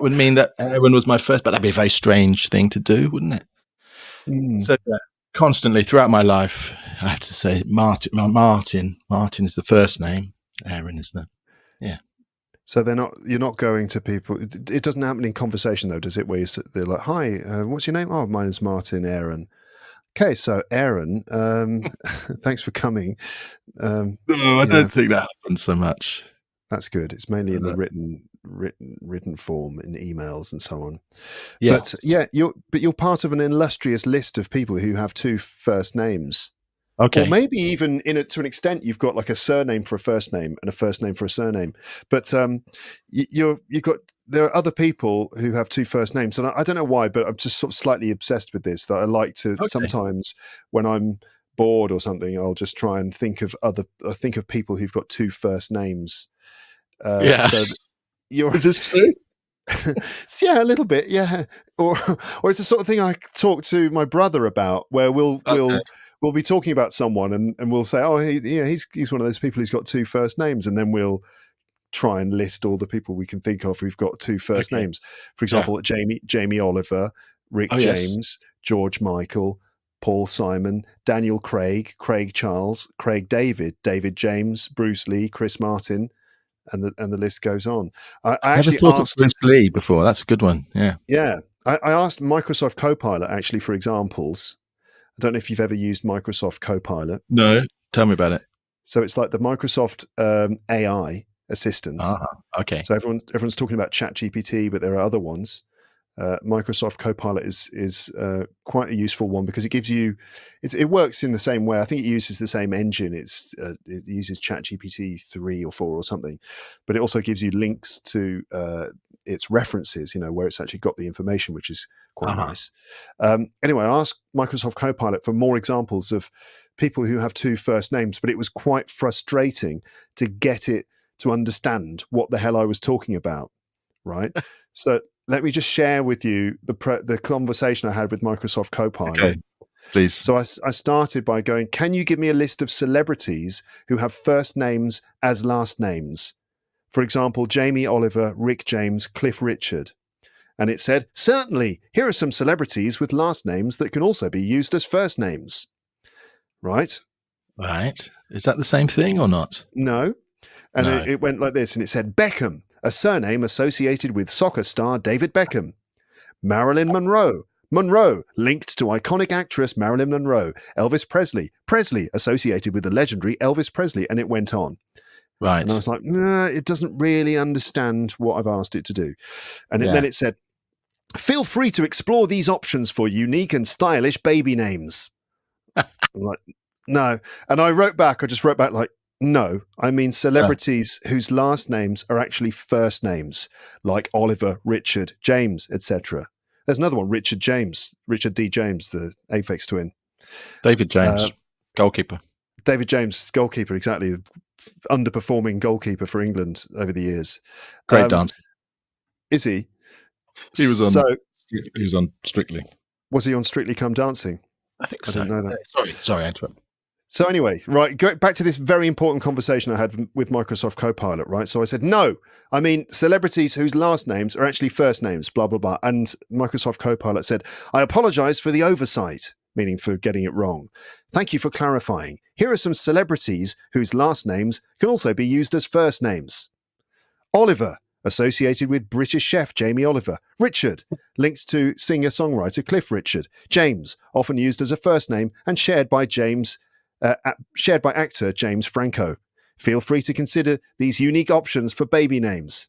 would mean that Aaron was my first, but that'd be a very strange thing to do, wouldn't it? So constantly throughout my life, I have to say Martin is the first name. Aaron is yeah. So you're not going to people. It doesn't happen in conversation though, does it? Where they're like, "Hi, what's your name?" "Oh, mine is Martin Aaron." Okay, so Aaron, thanks for coming. No, I don't think that happens so much. That's good. It's mainly in the written form in emails and so on. Yes. But you're part of an illustrious list of people who have two first names. Okay. Or maybe even to an extent, you've got like a surname for a first name and a first name for a surname. But there are other people who have two first names, and I don't know why, but I'm just sort of slightly obsessed with this. That I like to sometimes when I'm bored or something, I'll just try and think of people who've got two first names. So is this true? Yeah, a little bit, yeah. Or it's the sort of thing I talk to my brother about, where we'll be talking about someone and we'll say, "Oh, he's one of those people who's got two first names," and then we'll try and list all the people we can think of who've got two first names. For example, Jamie Oliver, Rick James, George Michael, Paul Simon, Daniel Craig, Craig Charles, Craig David, David James, Bruce Lee, Chris Martin, and the list goes on. I actually never thought of Bruce Lee before. That's a good one. Yeah. Yeah. I asked Microsoft Copilot actually for examples. I don't know if you've ever used Microsoft Copilot. No. Tell me about it. So it's like the Microsoft AI assistant. Okay. So everyone's talking about ChatGPT, but there are other ones. Microsoft Copilot is quite a useful one because it gives you, it works in the same way. I think it uses the same engine. It uses ChatGPT 3 or 4 or something, but it also gives you links to its references, where it's actually got the information, which is quite nice. Anyway, I asked Microsoft Copilot for more examples of people who have two first names, but it was quite frustrating to get it to understand what the hell I was talking about, right? So let me just share with you the conversation I had with Microsoft Copilot. Okay, please. So I started by going, "Can you give me a list of celebrities who have first names as last names? For example, Jamie Oliver, Rick James, Cliff Richard." And it said, "Certainly, here are some celebrities with last names that can also be used as first names." Right? Right. Is that the same thing or not? No. And No. it went like this, and it said Beckham, a surname associated with soccer star David Beckham. Marilyn Monroe. Monroe, linked to iconic actress Marilyn Monroe. Elvis Presley. Presley, associated with the legendary Elvis Presley. And it went on. Right. And I was like, nah, it doesn't really understand what I've asked it to do. And Yeah. then it said, feel free to explore these options for unique and stylish baby names. I'm like, no. And I just wrote back like, no, I mean celebrities whose last names are actually first names, like Oliver, Richard, James, etc. There's another one, Richard D. James, the Aphex twin. David James, goalkeeper. David James, goalkeeper, exactly. Underperforming goalkeeper for England over the years. Great dancer. Is he? He was on Strictly. Was he on Strictly Come Dancing? I think I so. didn't know that. Sorry, I interrupted. So anyway, right, go back to this very important conversation I had with Microsoft Copilot, right? So I said, no, I mean celebrities whose last names are actually first names, blah, blah, blah. And Microsoft Copilot said, I apologize for the oversight, meaning for getting it wrong. Thank you for clarifying. Here are some celebrities whose last names can also be used as first names. Oliver, associated with British chef Jamie Oliver. Richard, linked to singer-songwriter Cliff Richard. James, often used as a first name and shared by actor James Franco. Feel free to consider these unique options for baby names.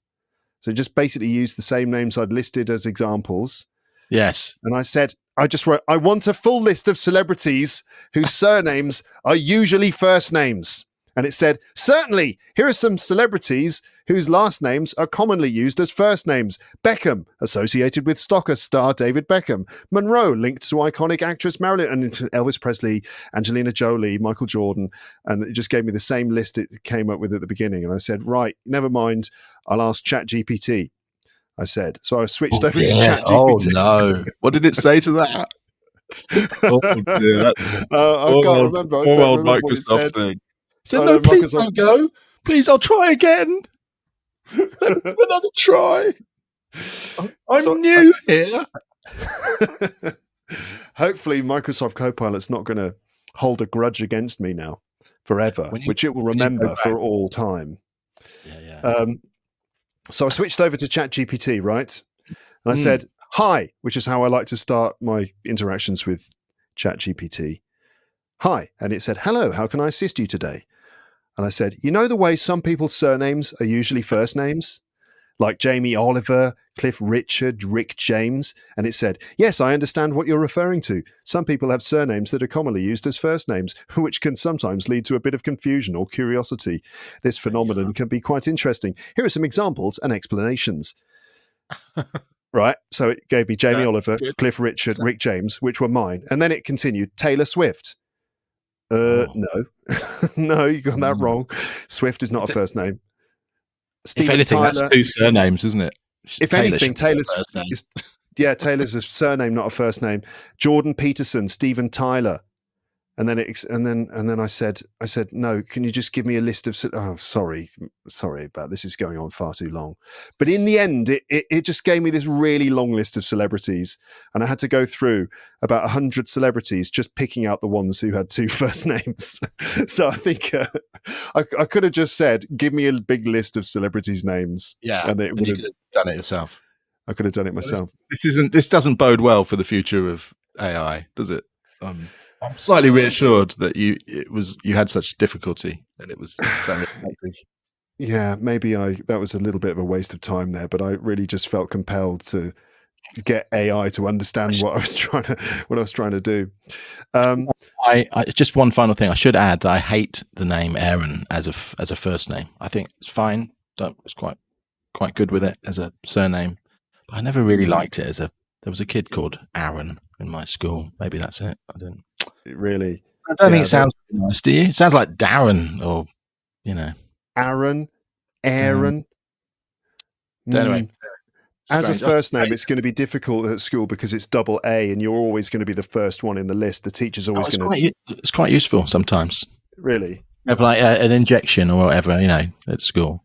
So just basically use the same names I'd listed as examples. Yes. And I said, I just wrote, I want a full list of celebrities whose surnames are usually first names. And it said, certainly, here are some celebrities whose last names are commonly used as first names. Beckham, associated with soccer star David Beckham. Monroe, linked to iconic actress Marilyn, and Elvis Presley, Angelina Jolie, Michael Jordan. And it just gave me the same list it came up with at the beginning. And I said, right, never mind, I'll ask ChatGPT. I said. So I switched over to ChatGPT. Oh, no. What did it say to that? Oh, dear. I can't remember. I don't remember what it said. Thing. Said, no, please don't go. Please, I'll try again. Let me have another try. I'm new here. Hopefully, Microsoft Copilot's not going to hold a grudge against me now forever, which it will remember for all time. Yeah. So I switched over to ChatGPT, right? And I said, hi, which is how I like to start my interactions with ChatGPT. Hi. And it said, hello, how can I assist you today? And I said, you know the way some people's surnames are usually first names? Like Jamie Oliver, Cliff Richard, Rick James. And it said, yes, I understand what you're referring to. Some people have surnames that are commonly used as first names, which can sometimes lead to a bit of confusion or curiosity. This phenomenon can be quite interesting. Here are some examples and explanations. Right. So it gave me Jamie Oliver, Cliff Richard, Rick James, which were mine. And then it continued, Taylor Swift. No. No, you got that wrong. Swift is not a first name. If anything, Tyler, that's two surnames, isn't it? If anything, Taylor's is, Taylor's a surname, not a first name. Jordan Peterson, Steven Tyler, and then I said, no. Can you just give me a list of? Oh, sorry about this. Is going on far too long. But in the end, it just gave me this really long list of celebrities, and I had to go through about 100 celebrities just picking out the ones who had two first names. So I think I could have just said, give me a big list of celebrities' names. Yeah, and you could have done it yourself. I could have done it myself. This doesn't bode well for the future of AI, does it? I'm slightly reassured that you had such difficulty and it was so effective. Yeah, maybe that was a little bit of a waste of time there, but I really just felt compelled to get AI to understand what I was trying to do. I just one final thing I should add. I hate the name Aaron as a first name. I think it's fine. It's quite good with it as a surname. But I never really liked it there was a kid called Aaron in my school. Maybe that's it. I don't really. I don't think it sounds nice. Do you? It sounds like Darren or Aaron. Anyway, as a first name, it's going to be difficult at school because it's double A, and you're always going to be the first one in the list. The teacher's always going to. It's quite useful sometimes. Really. Have like an injection or whatever, at school.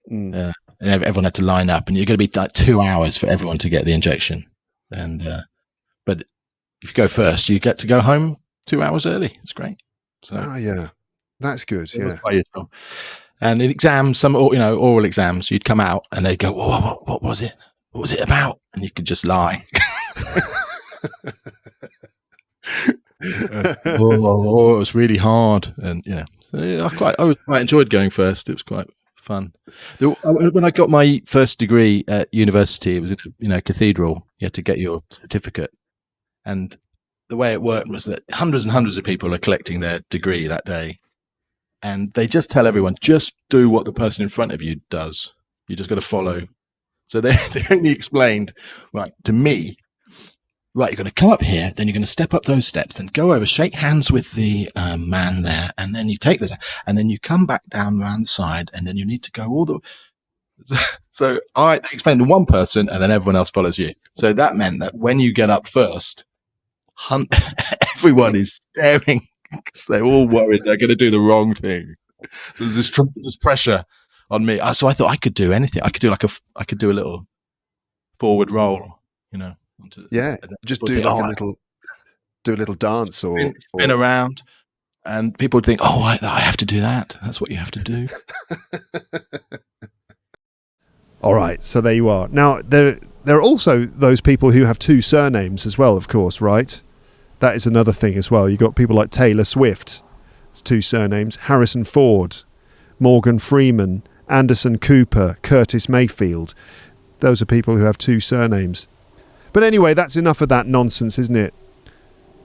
Everyone had to line up, and you're going to be like 2 hours for everyone to get the injection. And but if you go first, you get to go home 2 hours early. It's great. So yeah, that's good. it was Yeah. quite useful. And in exams, some oral exams, you'd come out and they'd go, what was it? What was it about? And you could just lie. It was really hard, and so I was quite enjoyed going first. It was quite fun. When I got my first degree at university, it was in a cathedral. You had to get your certificate, and the way it worked was that hundreds and hundreds of people are collecting their degree that day, and they just tell everyone, just do what the person in front of you does. You just got to follow. So they only explained, right, to me, right, you're going to come up here, then you're going to step up those steps, then go over, shake hands with the man there, and then you take this, and then you come back down around the side, and then you need to go all the. So they explained to one person, and then everyone else follows you. So that meant that when you get up first, everyone is staring because they're all worried they're going to do the wrong thing. So there's this pressure on me. So I thought I could do anything. I could do a little forward roll, Yeah, just do like a little dance or spin around, and people would think, oh, I have to do that. That's what you have to do. All right, so there you are. Now there are also those people who have two surnames as well, of course, right? That is another thing as well. You got people like Taylor Swift, it's two surnames, Harrison Ford, Morgan Freeman, Anderson Cooper, Curtis Mayfield. Those are people who have two surnames. But anyway, that's enough of that nonsense, isn't it?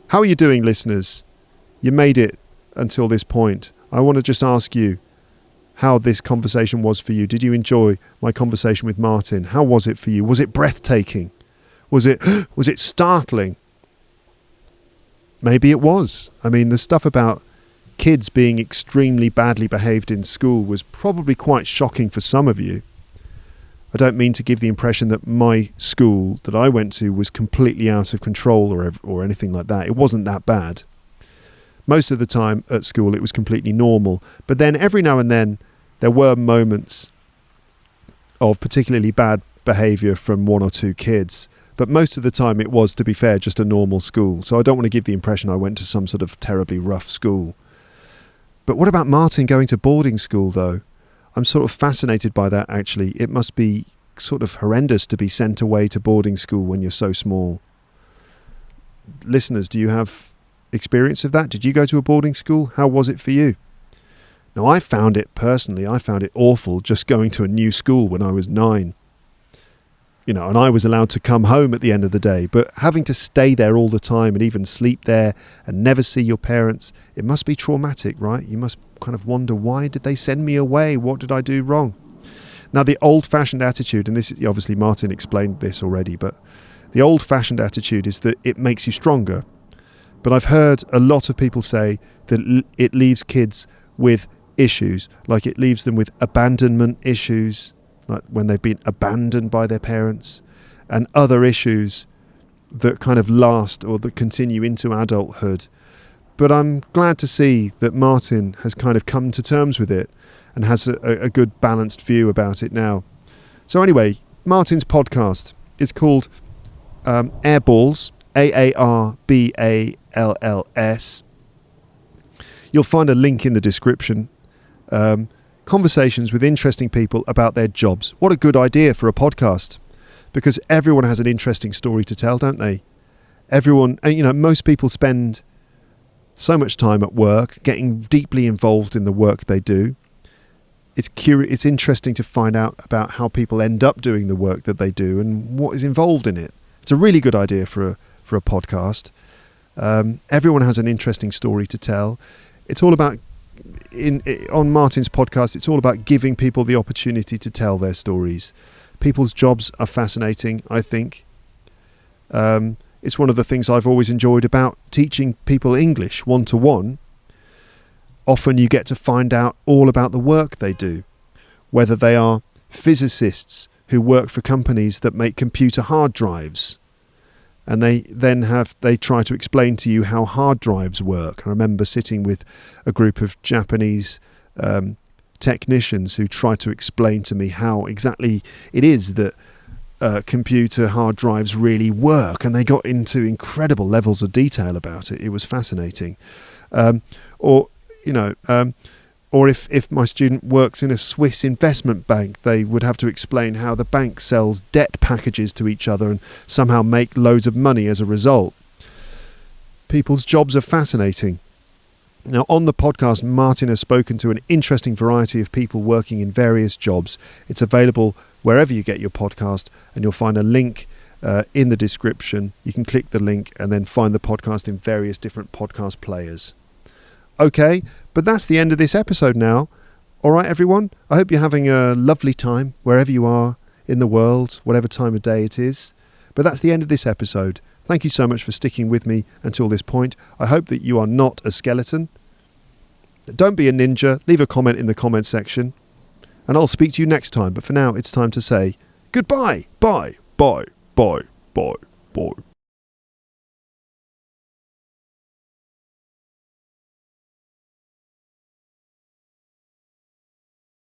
How are you doing, listeners? You made it until this point. I want to just ask you how this conversation was for you. Did you enjoy my conversation with Martin? How was it for you? Was it breathtaking? Was it startling? Maybe it was. I mean, the stuff about kids being extremely badly behaved in school was probably quite shocking for some of you. I don't mean to give the impression that my school that I went to was completely out of control or anything like that. It wasn't that bad. Most of the time at school it was completely normal. But then every now and then there were moments of particularly bad behaviour from one or two kids. But most of the time it was, to be fair, just a normal school. So I don't want to give the impression I went to some sort of terribly rough school. But what about Martin going to boarding school, though? I'm sort of fascinated by that, actually. It must be sort of horrendous to be sent away to boarding school when you're so small. Listeners, do you have experience of that? Did you go to a boarding school? How was it for you? Now, I found it awful just going to a new school when I was 9. And I was allowed to come home at the end of the day, but having to stay there all the time and even sleep there and never see your parents, it must be traumatic, right? You must kind of wonder, why did they send me away? What did I do wrong? Now, the old-fashioned attitude, and this obviously Martin explained this already, but the old-fashioned attitude is that it makes you stronger. But I've heard a lot of people say that it leaves kids with issues, like it leaves them with abandonment issues, like when they've been abandoned by their parents, and other issues that kind of last or that continue into adulthood. But I'm glad to see that Martin has kind of come to terms with it and has a good balanced view about it now. So anyway, Martin's podcast is called Airballs, Aarballs. You'll find a link in the description. Conversations with interesting people about their jobs. What a good idea for a podcast, because everyone has an interesting story to tell, don't they? Everyone, most people spend so much time at work, getting deeply involved in the work they do. It's interesting to find out about how people end up doing the work that they do and what is involved in it. It's a really good idea for a podcast. Everyone has an interesting story to tell. It's all about on Martin's podcast, it's all about giving people the opportunity to tell their stories. People's jobs are fascinating, I think. It's one of the things I've always enjoyed about teaching people English one-to-one. Often you get to find out all about the work they do, whether they are physicists who work for companies that make computer hard drives, and they try to explain to you how hard drives work. I remember sitting with a group of Japanese technicians who tried to explain to me how exactly it is that computer hard drives really work, and they got into incredible levels of detail about it. It was fascinating. Or if my student works in a Swiss investment bank, they would have to explain how the bank sells debt packages to each other and somehow make loads of money as a result. People's jobs are fascinating. Now, on the podcast, Martin has spoken to an interesting variety of people working in various jobs. It's available wherever you get your podcast, and you'll find a link in the description. You can click the link and then find the podcast in various different podcast players. Okay, but that's the end of this episode now. All right, everyone, I hope you're having a lovely time wherever you are in the world, whatever time of day it is. But that's the end of this episode. Thank you so much for sticking with me until this point. I hope that you are not a skeleton. Don't be a ninja. Leave a comment in the comment section. And I'll speak to you next time. But for now, it's time to say goodbye. Bye. Bye. Bye. Bye. Bye.